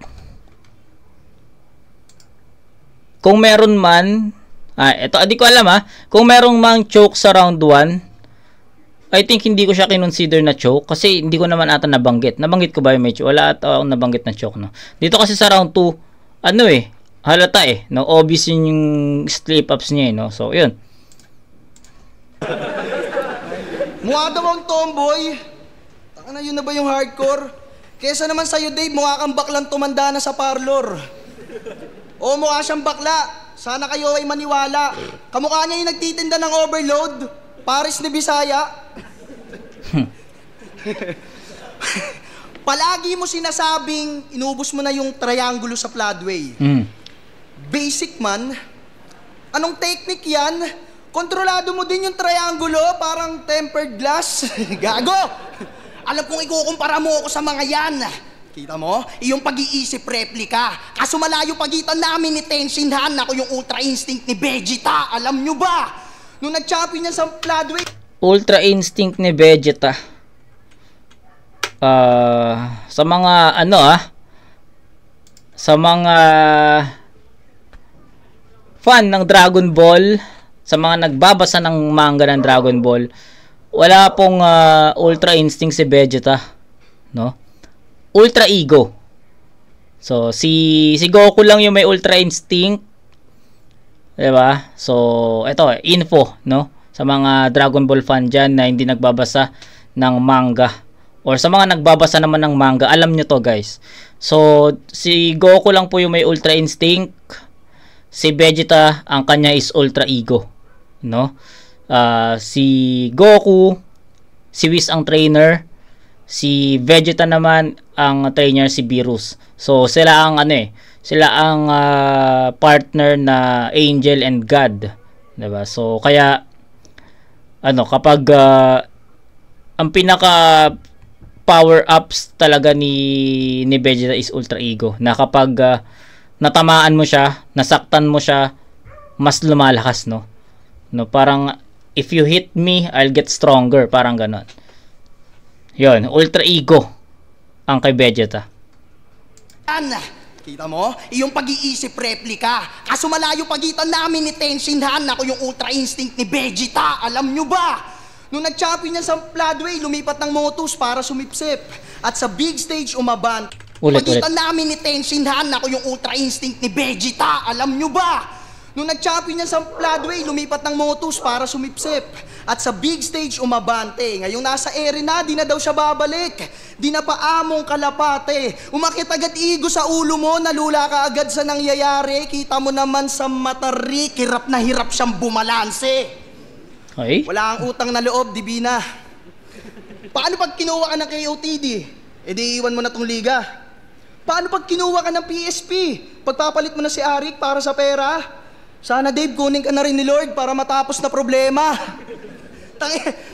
Kung meron man, ito, di ko alam kung merong mang choke sa round 1, I think hindi ko siya kinonsider na choke kasi hindi ko naman ata nabanggit. Nabanggit ko ba yung may choke? Wala ata akong nabanggit na choke, no? Dito kasi sa round 2, halata no? Obvious yung slip-ups niya, no? So, yun. Mukha daw ang tomboy. Taka na, yun na ba yung hardcore? Kesa naman sa'yo, Dave, mukha kang baklang tumanda na sa parlor. O mukha siyang bakla. Sana kayo ay maniwala. Kamukha niya yung nagtitinda ng overload. Paris ni Bisaya. Palagi mo sinasabing inubos mo na yung triangulo sa floodway. Basic man. Anong technique yan? Kontrolado mo din yung triangulo, parang tempered glass. Gago! Alam kong ikukumpara mo ako sa mga yan. Kita mo? Iyong pag-iisip replika. Kaso malayo pagitan namin ni Tenshin Han. Ako yung Ultra Instinct ni Vegeta. Alam nyo ba? Nung nag-champion niya sa floodway... Ultra Instinct ni Vegeta. Sa mga sa mga fan ng Dragon Ball, sa mga nagbabasa ng manga ng Dragon Ball, wala pong Ultra Instinct si Vegeta, no? Ultra Ego. So si Goku lang yung may Ultra Instinct, 'di ba? So ito info, no, sa mga Dragon Ball fan diyan na hindi nagbabasa ng manga or sa mga nagbabasa naman ng manga, alam nyo to, guys. So si Goku lang po yung may Ultra Instinct. Si Vegeta ang kanya is Ultra Ego, no? Si Goku, si Whis ang trainer, si Vegeta naman ang trainer si Beerus. So sila ang sila ang partner na Angel and God, 'di ba? So kaya kapag ang pinaka power ups talaga ni Vegeta is Ultra Ego, na kapag natamaan mo siya, nasaktan mo siya, mas lumalakas, no? Parang if you hit me, I'll get stronger, parang ganon. Yun, Ultra Ego ang kay Vegeta. Kita mo? Iyong pag-iisip replika. Kaso malayo pagitan namin ni Tenshin Han. Ako yung Ultra Instinct ni Vegeta. Alam nyo ba? Nung nag-champion niya sa floodway, lumipat ng motos para sumipsip. At sa big stage, umaban. Pagitan namin ni Tenshin Han. Ako yung Ultra Instinct ni Vegeta. Alam nyo ba? Nung nag-champion niya sa floodway, lumipat ng motos para sumipsip. At sa big stage, umabante. Ngayong nasa ere na, di na daw siya babalik. Di na pa among kalapate. Umakit agad igo sa ulo mo, nalula ka agad sa nangyayari. Kita mo naman sa matarik, hirap na hirap siyang bumalanse. Okay. Wala ang utang na loob, Divina. Paano pag kinuha ka ng KOTD? E di iwan mo na tong liga. Paano pag kinuha ka ng PSP? Pagpapalit mo na si Arik para sa pera? Sana, Dave, kunin ka na rin ni Lord para matapos na problema.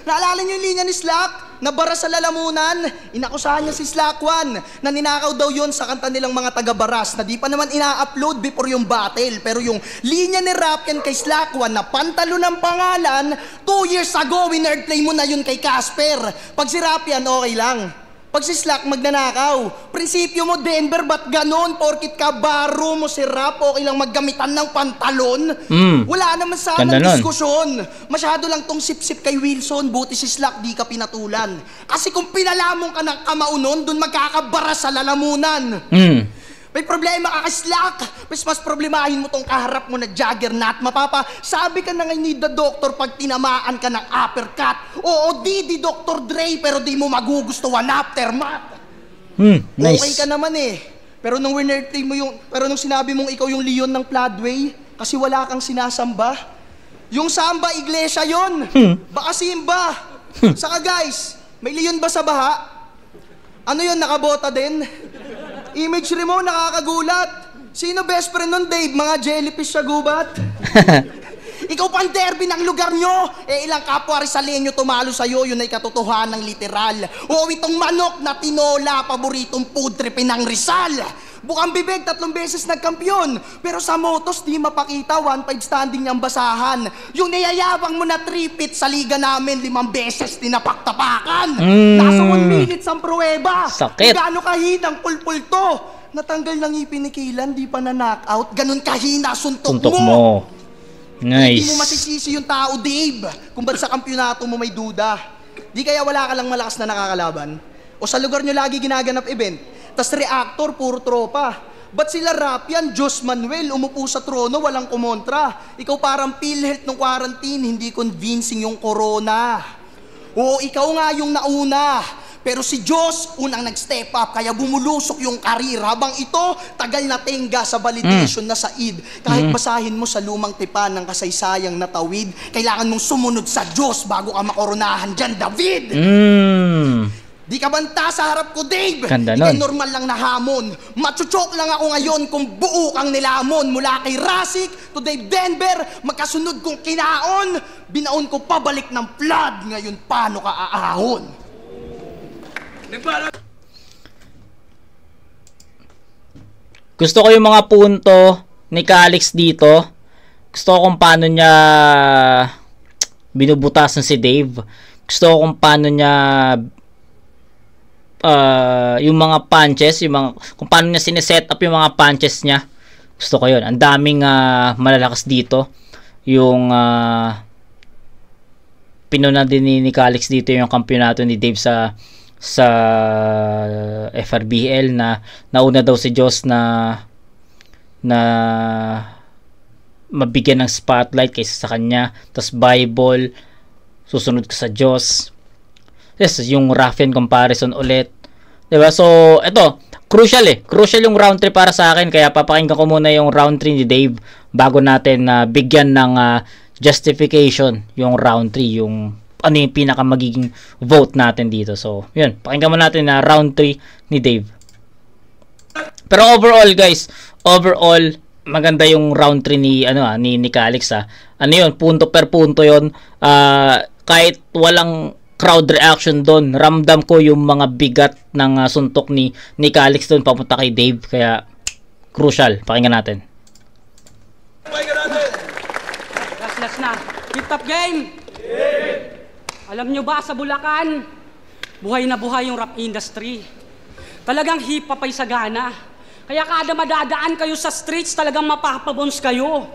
Naalala niyo yung linya ni Slack? Nabara sa lalamunan. Inakusahan niya si Slack 1 na ninakaw daw yon sa kanta nilang mga taga-baras na di pa naman ina-upload before yung battle. Pero yung linya ni Rapyan kay Slack 1 na pantalo ng pangalan, 2 years ago, winerdplay mo na yun kay Casper. Pag si Rapyan, okay lang. Pag si Slack magnanakaw. Prinsipyo mo, Denver, ba't ganon? Porkit ka baro mo si Rap, okay lang maggamitan ng pantalon? Wala naman sana diskusyon. Masyado lang tong sip-sip kay Wilson, buti si Slack di ka pinatulan. Kasi kung pinalamong ka ng kamaunon, dun magkakabara sa lalamunan. May problema ka kay Slack. Mas problemahin mo tong kaharap mo na Juggernaut. Sabi ka na nga ni the doctor pag tinamaan ka ng uppercut. Oo, di Dr. Dre, pero di mo magugustuhan aftermath. Nice. Okay ka naman eh. Pero nung nung sinabi mong ikaw yung Leon ng Floodway, kasi wala kang sinasamba. Yung samba, iglesia yon. Baka simba. Saka guys, may Leon ba sa baha? Ano yun, nakabota din? Imagery mo, nakakagulat. Sino best friend nun, Dave? Mga jellyfish sa gubat? Ikaw pang derby ng lugar nyo. Ilang kapwa Rizaleño tumalo sa'yo, yun ay katotohanan ng literal. O itong manok na tinola, paboritong food tripin ng Rizal. Bukang bibig, 3 beses nagkampiyon. Pero sa motos, di mapakita, 1-5 standing niyang basahan. Yung niyayabang mo na 3-pit sa liga namin, 5 beses tinapaktapakan. Nasa 1 minutes ang pruweba. Sakit. Gaano kahinang pulpul to? Natanggal ng ngipin ni Kaylan, di pa na-knockout. Ganon kahina, suntok mo. Nice. Hindi mo masisisi yung tao, Dave. Kung ba't sa kampyonato mo may duda. Di kaya wala ka lang malakas na nakakalaban? O sa lugar nyo lagi ginaganap event, tas reactor, puro tropa. Ba't sila rap yan? Diyos Manuel, umupo sa trono, walang kumontra. Ikaw parang PhilHealth ng quarantine, hindi convincing yung corona. Oo, ikaw nga yung nauna. Pero si Diyos, unang nag-step up, kaya bumulusok yung karir. Habang ito, tagal na tenga sa validation na said. Kahit basahin mo sa lumang tipan ng kasaysayang natawid, kailangan mong sumunod sa Diyos bago ka makoronahan dyan, David! Di ka banta sa harap ko, Dave! Ganda Di nun. ka normal lang na hamon. Machuchok lang ako ngayon kung buo kang nilamon. Mula kay Rasik to Dave Denver, magkasunod kong kinaon. Binaon ko pabalik ng flood. Ngayon, paano ka aahon? Gusto ko yung mga punto ni Calix dito. Gusto ko kung paano niya binubutasan si Dave. Gusto ko kung paano niya yung mga punches, kung paano niya sineset up yung mga punches niya. Gusto ko yun. Ang daming malalakas dito. Yung pinuna din ni Calix dito yung kampyonato ni Dave sa FRBL na nauna daw si Diyos na mabigyan ng spotlight kaysa sa kanya. Tapos Bible, susunod ka sa Diyos. Yes, yung Raffian comparison ulit. Diba? So, ito, crucial yung round 3 para sa akin. Kaya papakinggan ko muna yung round 3 ni Dave bago natin bigyan ng justification yung round 3, yung ano yung pinaka magiging vote natin dito. So, yun. Pakinggan mo natin na round 3 ni Dave. Pero overall, guys, maganda yung round 3 ni Calix, ha. Ano yun? Punto per punto yun. Kahit walang crowd reaction doon, ramdam ko yung mga bigat ng suntok ni Calix doon papunta kay Dave. Kaya, crucial. Pakinggan natin. Last na. Keep up game! Alam nyo ba, sa Bulacan, buhay na buhay yung rap industry. Talagang hip-hop ay sagana. Kaya kada madadaan kayo sa streets, talagang mapapabons kayo.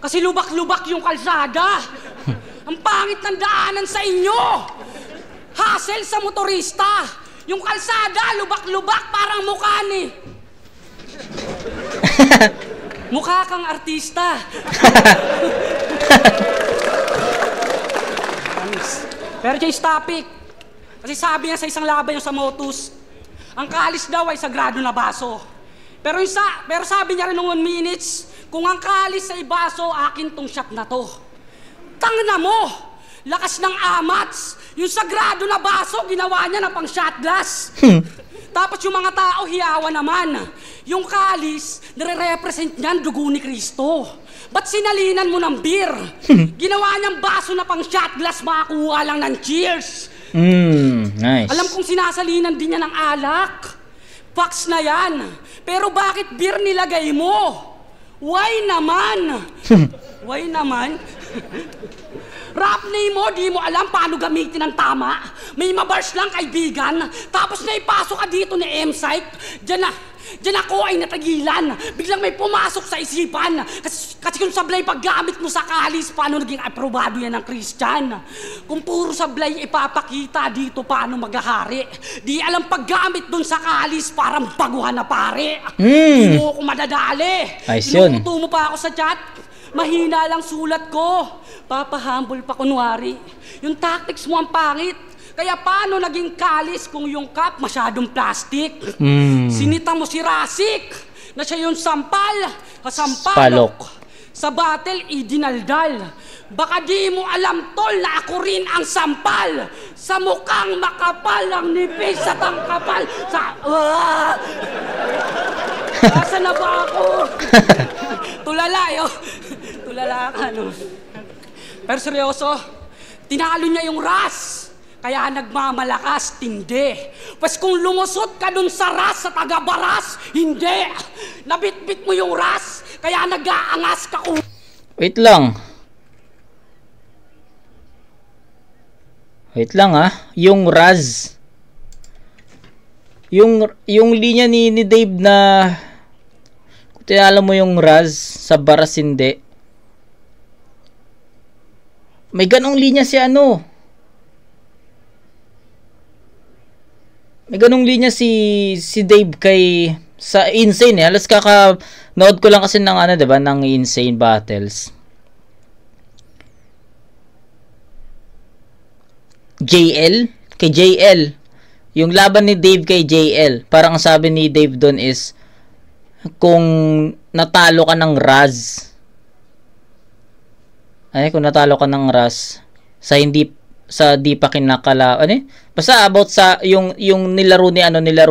Kasi lubak-lubak yung kalsada. Ang pangit ng daanan sa inyo. Hassle sa motorista. Yung kalsada, lubak-lubak, parang mukha ni. Mukha kang artista. Pero Jay's topic. Kasi sabi niya sa isang laban yung sa Motus, ang kalis daw ay sagrado na baso. Pero sabi niya rin nung 1 minutes, kung ang kalis ay baso, akin tong shot na to. Tangna mo! Lakas ng amats! Yung sagrado na baso, ginawa niya na pang shot glass. Tapos yung mga tao, hiyawa naman. Yung kalis, nire-represent niyan dugo ni Kristo. Ba't sinalinan mo ng beer? Ginawa niyang baso na pang shot glass, makakuha lang ng cheers. Nice. Alam kong sinasalinan din niya ng alak. Facts na yan. Pero bakit beer nilagay mo? Why naman? Why naman? Rap name mo, di mo alam paano gamitin ng tama. May mabars lang, kaibigan. Tapos naipasok ka dito ni M-Psych. Diyan ako ay natagilan. Biglang may pumasok sa isipan. Kasi kung sablay paggamit mo sa kalis, paano naging aprobado yan ng Christian? Kung puro sablay ipapakita dito, paano maghahari? Di alam paggamit dun sa kalis, parang baguhan na pare. Di mo ako madadali. Inuuto mo pa ako sa chat. Mahina lang sulat ko. Papahambol pa kunwari. Yung tactics mo ang pangit. Kaya paano naging kalis kung yung cup masyadong plastic? Sinita mo si Rasik na siya yung sampal, kasampalok. Sa battle, idinaldal. Baka di mo alam, tol, na ako rin ang sampal. Sa mukhang makapal ang nipis at ang kapal. Asa na ba ako? Tulala, yo. Tulala ka, no? Pero seryoso, tinalo niya yung Ras. Kaya nagmamalakas, tindi. Pues kung lumusot ka dun sa Ras sa taga-Baras, hindi. Nabitbit mo yung Ras, kaya nag-aangas ka. Wait lang. Wait lang yung Raz. Yung linya ni Dave na kung tinala mo yung Raz sa Baras, hindi. May ganong linya si May ganong linya si Dave kay sa Insane Halos nood ko lang kasi ng diba, ng Insane Battles. Kay JL. Yung laban ni Dave kay JL. Parang sabi ni Dave doon is kung natalo ka ng Raz. Kung natalo ka ng Raz sa di pa kinakala basta about sa yung nilaro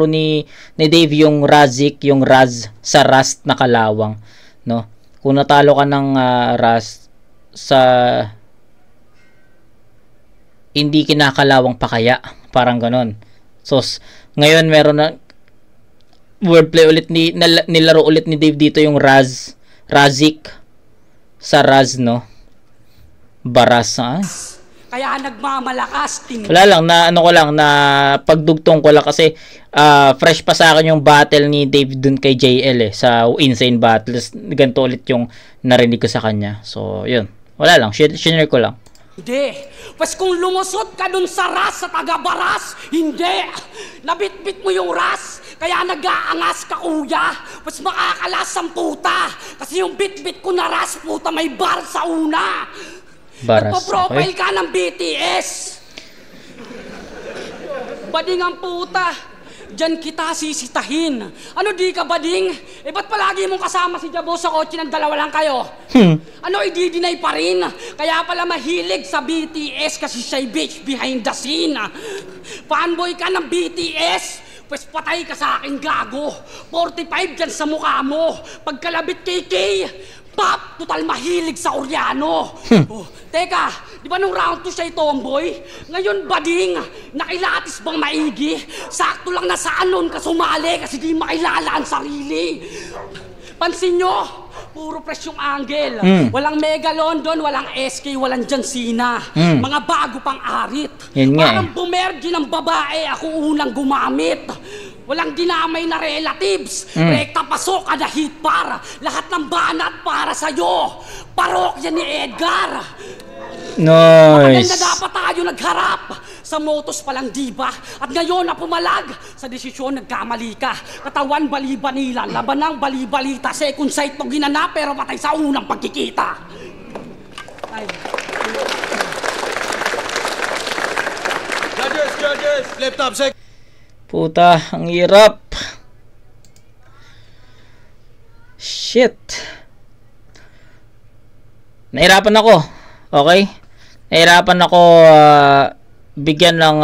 ni Dave yung Razik, yung Raz sa Rust na kalawang, no? Kung natalo ka ng Raz sa hindi kinakalawang pa kaya, parang ganon. So ngayon meron na wordplay ulit nilaro ulit ni Dave dito yung Razik sa Raz, no? Baras Kaya nagmamalakas, Wala lang, na pagdugtong ko lang kasi fresh pa sa akin yung battle ni Dave dun kay JL sa Insane Battles. Ganito ulit yung narinig ko sa kanya. So, yun. Wala lang, share ko lang. Hindi. Pues kung lumusot ka dun sa Ras sa taga-Baras, hindi. Nabitbit mo yung Ras, kaya nag-aangas ka, kuya. Pues makakalas ang puta. Kasi yung bitbit ko na Ras, puta, may bar sa una. Nagpo-profile ka ng BTS. Bading ang puta. Diyan kita sisitahin. Ano di ka, bading? Ba't palagi mong kasama si Jabo sa kotse ng dalawa lang kayo? Ano, i-deny pa rin? Kaya pala mahilig sa BTS kasi siya'y bitch behind the scene. Fanboy ka ng BTS? Pues patay ka sa akin, gago. 45 dyan sa mukha mo. Pagkalabit kay Kay, pop, total mahilig sa Oriano. Teka, di ba nung round 2 siya'y tomboy? Ngayon, bading, nakilatis bang maigi? Sakto lang na saan nun ka sumali kasi di makilala ang sarili. Pansin nyo, puro fresh yung angle. Walang Mega London, walang SK, walang John Cena. Mga bago pang arit. Parang bumerdi ng babae, ako unang gumamit. Walang dinamay na relatives. Rekta pasok, ada hit par. Lahat ng banat para sa'yo. Parokya ni Edgar. Nice. Maganda dapat tayo nagharap. Sa motos palang diba. At ngayon na pumalag. Sa desisyon nagkamali ka. Katawan bali-banila. Laban ng bali-balita. Second sight to ginanap pero patay sa unang pagkikita. Ay. Judges, left up, sec. Puta, ang hirap. Shit. Nahirapan ako. Okay? Nahirapan ako bigyan ng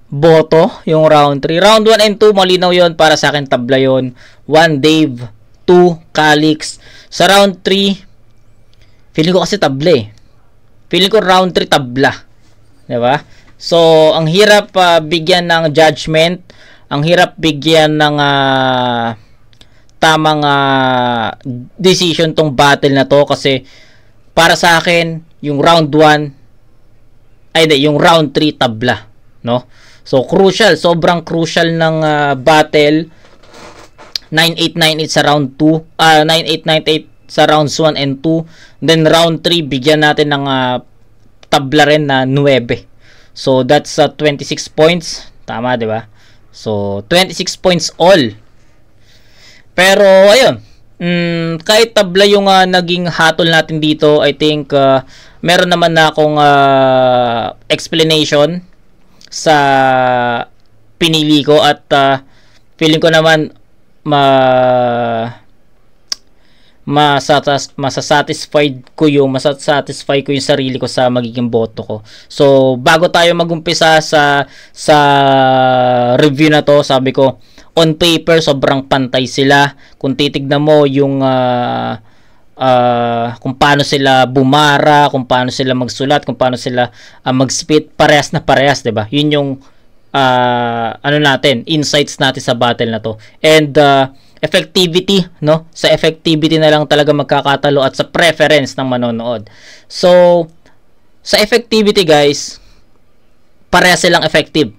boto yung round 3. Round 1 and 2, malinaw yon para sa akin, tabla yon. 1 Dave, 2 Calix. Sa round 3, feeling ko kasi tabla eh. Feeling ko round 3 tabla. Diba? So, ang hirap bigyan ng judgment. Ang hirap bigyan ng tamang decision tong battle na to, kasi para sa akin yung round 1 yung round 3 tabla, no? So crucial, sobrang crucial ng battle. 9-8, 9-8 sa round 2, 9-8, 9-8 sa rounds 1 and 2. Then round 3 bigyan natin ng tabla rin na 9. So that's 26 points, tama 'di ba? So 26 points all. Pero ayun, kahit tabla yung naging hatol natin dito, I think meron naman na akong explanation sa pinili ko, at feeling ko naman masasatisfy ko yung sarili ko sa magiging boto ko. So bago tayo magumpisa sa review na to, sabi ko, on paper sobrang pantay sila. Kung titignan mo yung kung paano sila bumara, kung paano sila magsulat, kung paano sila mag-spit, parehas na parehas, 'di ba? Yun yung insights natin sa battle na to. And effectivity, no? Sa effectivity na lang talaga magkakatalo, at sa preference ng manonood. So sa effectivity, guys, parehas silang effective,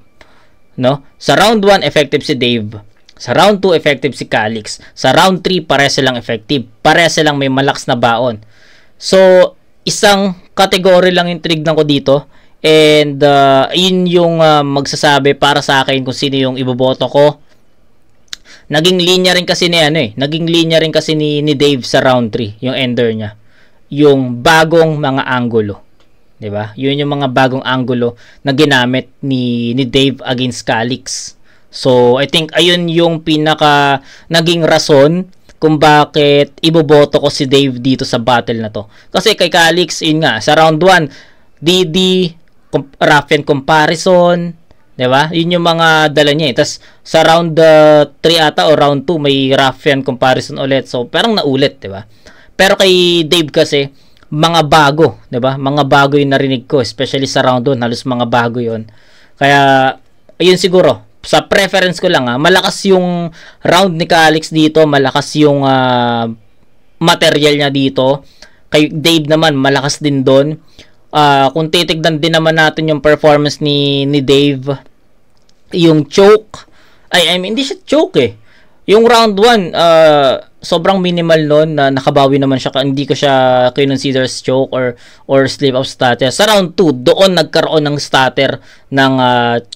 no? Sa round 1 effective si Dave. Sa round 2, effective si Calix. Sa round 3, parehas silang effective. Parehas silang may malakas na baon. So, isang category lang yung tinignan ko dito. And, yun yung magsasabi para sa akin kung sino yung iboboto ko. Naging linya rin kasi ni Dave sa round 3, yung ender niya. Yung bagong mga angulo. 'Di ba? Yun yung mga bagong angulo na ginamit ni Dave against Calix. So, I think ayun yung pinaka naging rason kung bakit iboboto ko si Dave dito sa battle na to. Kasi kay Calix, yun nga, sa round 1, DD, Ruffian comparison, 'di ba? Yun yung mga dala niya. Tapos sa round 3 ata o round 2 may Ruffian comparison ulit. So, parang naulit, 'di ba? Pero kay Dave kasi mga bago, 'di ba? Mga bago yung narinig ko, especially sa round 1, halos mga bago 'yon. Kaya ayun, siguro sa preference ko lang, malakas yung round ni Calix dito, malakas yung material niya dito. Kay Dave naman malakas din doon. Kung titignan din naman natin yung performance ni Dave, yung choke, hindi siya choke Yung round 1, sobrang minimal nun, na nakabawi naman siya, hindi ko siya consider choke or slip of stutter. Sa round 2, doon nagkaroon ng stutter ng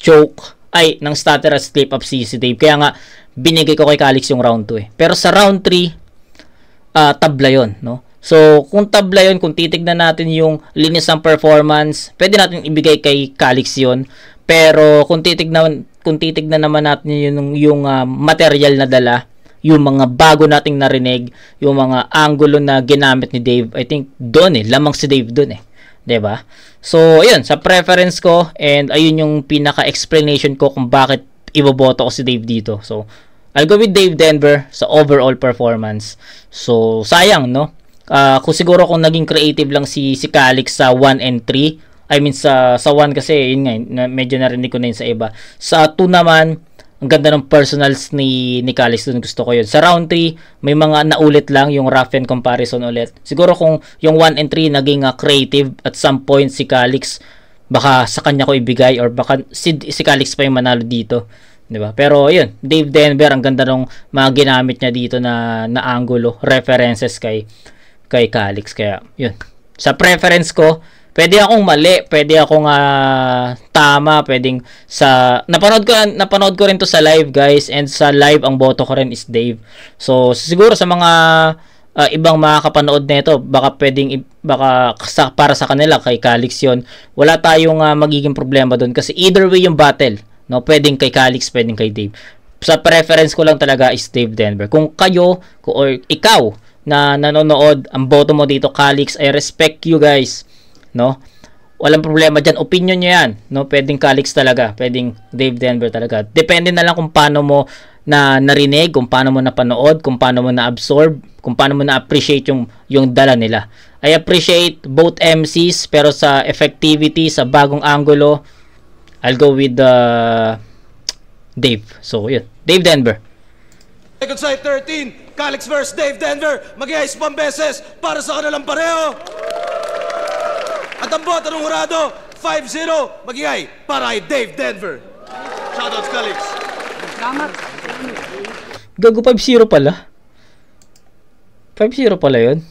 choke, ng stutter at slip up si Dave. Kaya nga binigay ko kay Calix yung round 2 Pero sa round 3, tabla yon, no? So, kung tabla yon, kung titignan natin yung linis ng performance, pwede natin ibigay kay Calix yon. Pero kung titignan naman natin yung material na dala, yung mga bago nating narinig, yung mga angulo na ginamit ni Dave, I think doon lamang si Dave doon 'di ba? So, ayun, sa preference ko, and ayun yung pinaka-explanation ko kung bakit iboboto ko si Dave dito. So, I'll go with Dave Denver sa overall performance. So, sayang, no? Kung siguro kung naging creative lang si Calix sa 1 and 3, I mean sa 1 kasi, yun nga, medyo narinig ko na yun sa iba. Sa 2 naman, ang ganda ng personals ni Calix, doon gusto ko yun. Sa round 3, may mga naulit lang, yung Ruffian comparison ulit. Siguro kung yung 1 and 3 naging creative at some point si Calix, baka sa kanya ko ibigay, or baka si Calix pa yung manalo dito. 'Di ba? Pero yun, Dave Denver, ang ganda ng mga ginamit niya dito na angulo, references kay Calix. Kaya yun, sa preference ko, pwede akong mali, pwede akong tama, pwedeng napanood ko rin to sa live, guys, and sa live ang boto ko rin is Dave. So siguro sa mga ibang makakapanood nito, baka para sa kanila kay Calix 'yon. Wala tayong magiging problema doon kasi either way yung battle, no, pwedeng kay Calix, pwedeng kay Dave. Sa preference ko lang talaga is Dave Denver. Kung kayo or ikaw na nanonood, ang boto mo dito Calix, I respect you, guys. No? Walang problema diyan, opinion niyo 'yan, no? Pwedeng Calix talaga, pwedeng Dave Denver talaga. Depende na lang kung paano mo narinig, kung paano mo napanood, kung paano mo na-absorb, kung paano mo na-appreciate yung dala nila. I appreciate both MCs, pero sa effectivity, sa bagong angulo, I'll go with Dave. So, yun. Dave Denver. Second side 13. Calix versus Dave Denver. Mag-iayos pang beses para sa kanilang pareho. At ang boto ng hurado, 5-0. Mag-iay para kay Dave Denver. Shoutouts, Calix. Salamat. Gago 5-0 pala. 5-0 pala yun.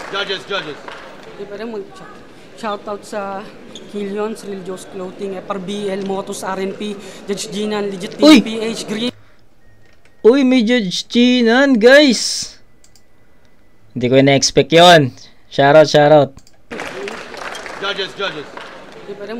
Judges. Di ba rin shoutout sa Killions, Real Joe's Clothing, FRBL, Motos, RNP, Judge Ginan, Legit Uy! PH, Green. Uy, may Judge Ginan, guys. Hindi ko na-expect yun. Shoutout. Judges. Di ba rin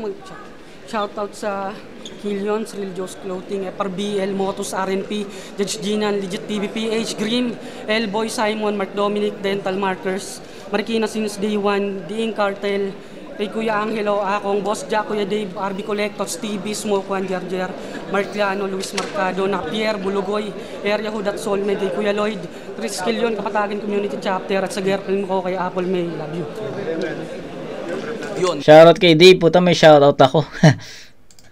shoutout sa Killions, Real Joe's Clothing, FRBL, Motos, RNP, Judge Ginan, Legit PH, Green, L-Boy, Simon, Mark Dominic, Dental Markers, Marikina since day 1, Diing Cartel, kay Kuya Angelo, akong Boss Jack, Kuya Dave, RB Collectors, TV, Smoke One, Gerger, Marciano, Luis Mercado, Napier, Bulugoy, Area Hood at Soulmate, kay Kuya Lloyd, Chris Killion, Kapatagan Community Chapter, at sa girlfriend ko kay Apple May, love you. Yun. Shoutout kay Dave. Puta, may shoutout ako.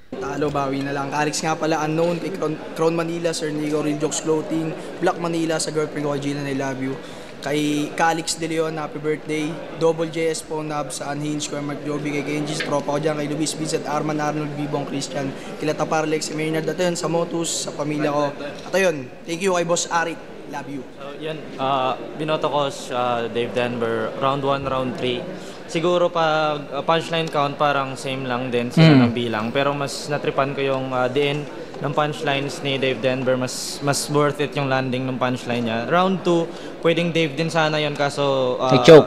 Talo, bawi na lang. Calix nga pala, unknown. Kay Crown Manila, Sir Nico, Real Jokes Clothing. Black Manila, sa girlfriend ko, Gina, I love you. Kay Calix De Leon, happy birthday. Double JS po, Nab, sa Unhinged, Kuya Mark Joby, kay Kenji's tropa ko dyan, kay Luis Vincent, Arman Arnold, Bibong Christian, kila Taparlex, si Maynard, at yun, sa Motus, sa pamilya ko. At ayun, thank you kay Boss Arit. Love you. So, yan, binoto ko Dave Denver, round 1, round 3. Siguro pag punchline count parang same lang din sila ng bilang, pero mas natripan ko yung the end ng punchlines ni Dave Denver, mas worth it yung landing ng punchline niya. Round 2, pwedeng Dave din sana yon kaso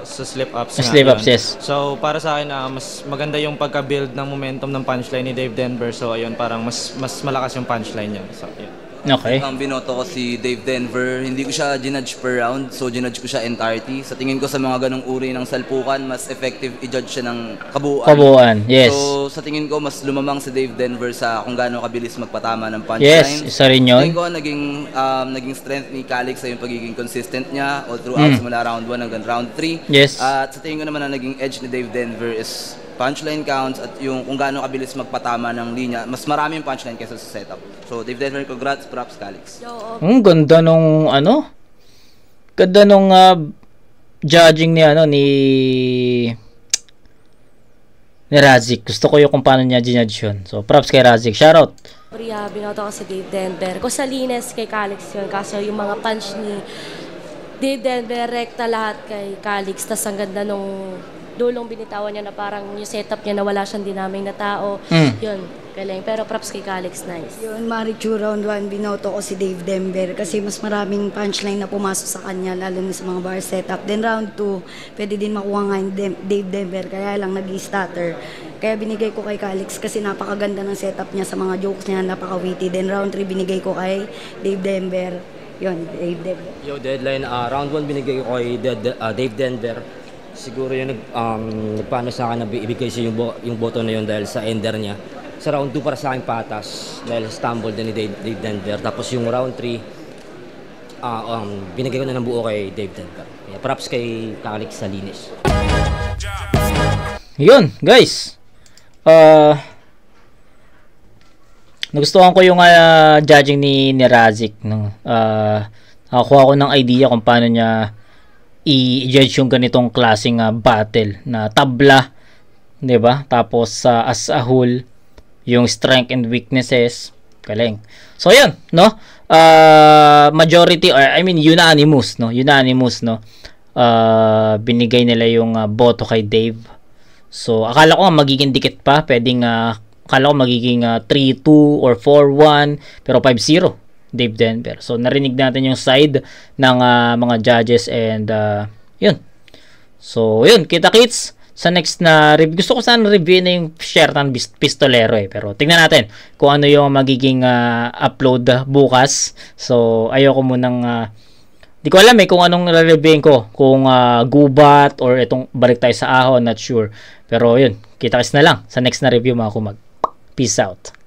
sa slip-ups nga Slip-ups, yun. yes. So para sa akin, mas maganda yung pagka-build ng momentum ng punchline ni Dave Denver. So ayun, parang mas malakas yung punchline niya. So yun. Okay. Ang binoto ko si Dave Denver, hindi ko siya ginudge per round, so ginudge ko siya entirety. Sa tingin ko sa mga ganong uri ng salpukan, mas effective i-judge siya ng kabuuan. Yes. So sa tingin ko, mas lumamang si Dave Denver sa kung gaano kabilis magpatama ng punchlines. Yes, isa rin yun. Tingin ko, naging strength ni Calix sa yung pagiging consistent niya all throughout simula round 1 hanggang round 3. Yes. At sa tingin ko naman na naging edge ni Dave Denver is punchline counts at yung kung gaano kabilis magpatama ng linya. Mas marami yung punchline kaysa sa setup. So Dave Denver, congrats, props, Calix. Ganda nung ganda nung judging ni Razik. Gusto ko yung kung paano niya ginudge yun. So props kay Razik. Shoutout. Binoto ko si Dave Denver. Kusalinas kay Calix yun. Kaso yung mga punch ni Dave Denver, rekta lahat kay Calix. Tas ang ganda nung dulong binitawan niya na parang yung setup niya na wala siyang dinaming na tao. Yun, galing. Pero props kay Calix, nice. Yun, Marichu, round 1, binoto ko si Dave Denver kasi mas maraming punchline na pumasok sa kanya, lalo na sa mga bar setup. Then round 2, pwede din makuha nga yung Dave Denver, kaya lang nag-stutter. Kaya binigay ko kay Calix kasi napakaganda ng setup niya sa mga jokes niya, napaka-witty. Then round 3, binigay ko kay Dave Denver. Yun, Dave Denver. Yo, deadline, round 1 binigay ko kay Dave Denver. Siguro yung nagpaano sa akin na ibigay siya yung boto na yun dahil sa ender niya. Sa round 2 para sa akin patas dahil stumble din ni Dave Denver. Tapos yung round 3, binigay ko na ng buo kay Dave Denver. Kaya props kay Calix Salinas. Yun, guys. Nagustuhan ko yung judging ni Razik. Nakakuha ko ng idea kung paano niya i-judge yung ganitong klaseng battle na tabla, 'di ba? Tapos as a whole, yung strength and weaknesses, galing. So 'yun, no? Majority or I mean unanimous, no? Binigay nila yung boto kay Dave. So akala ko magiging dikit pa, akala ko magiging 3-2 or 4-1, pero 5-0 Dave Denver. So narinig natin yung side ng mga judges and yun. So yun, kita-kits sa next na review. Gusto ko sana review na yung Shertan Pistolero pero tingnan natin kung ano yung magiging upload bukas. So ayoko munang di ko alam kung anong re-reviewin ko, kung gubat or itong balik tayo sa ahon, not sure. Pero yun, kita-kits na lang sa next na review mga kumag. Peace out.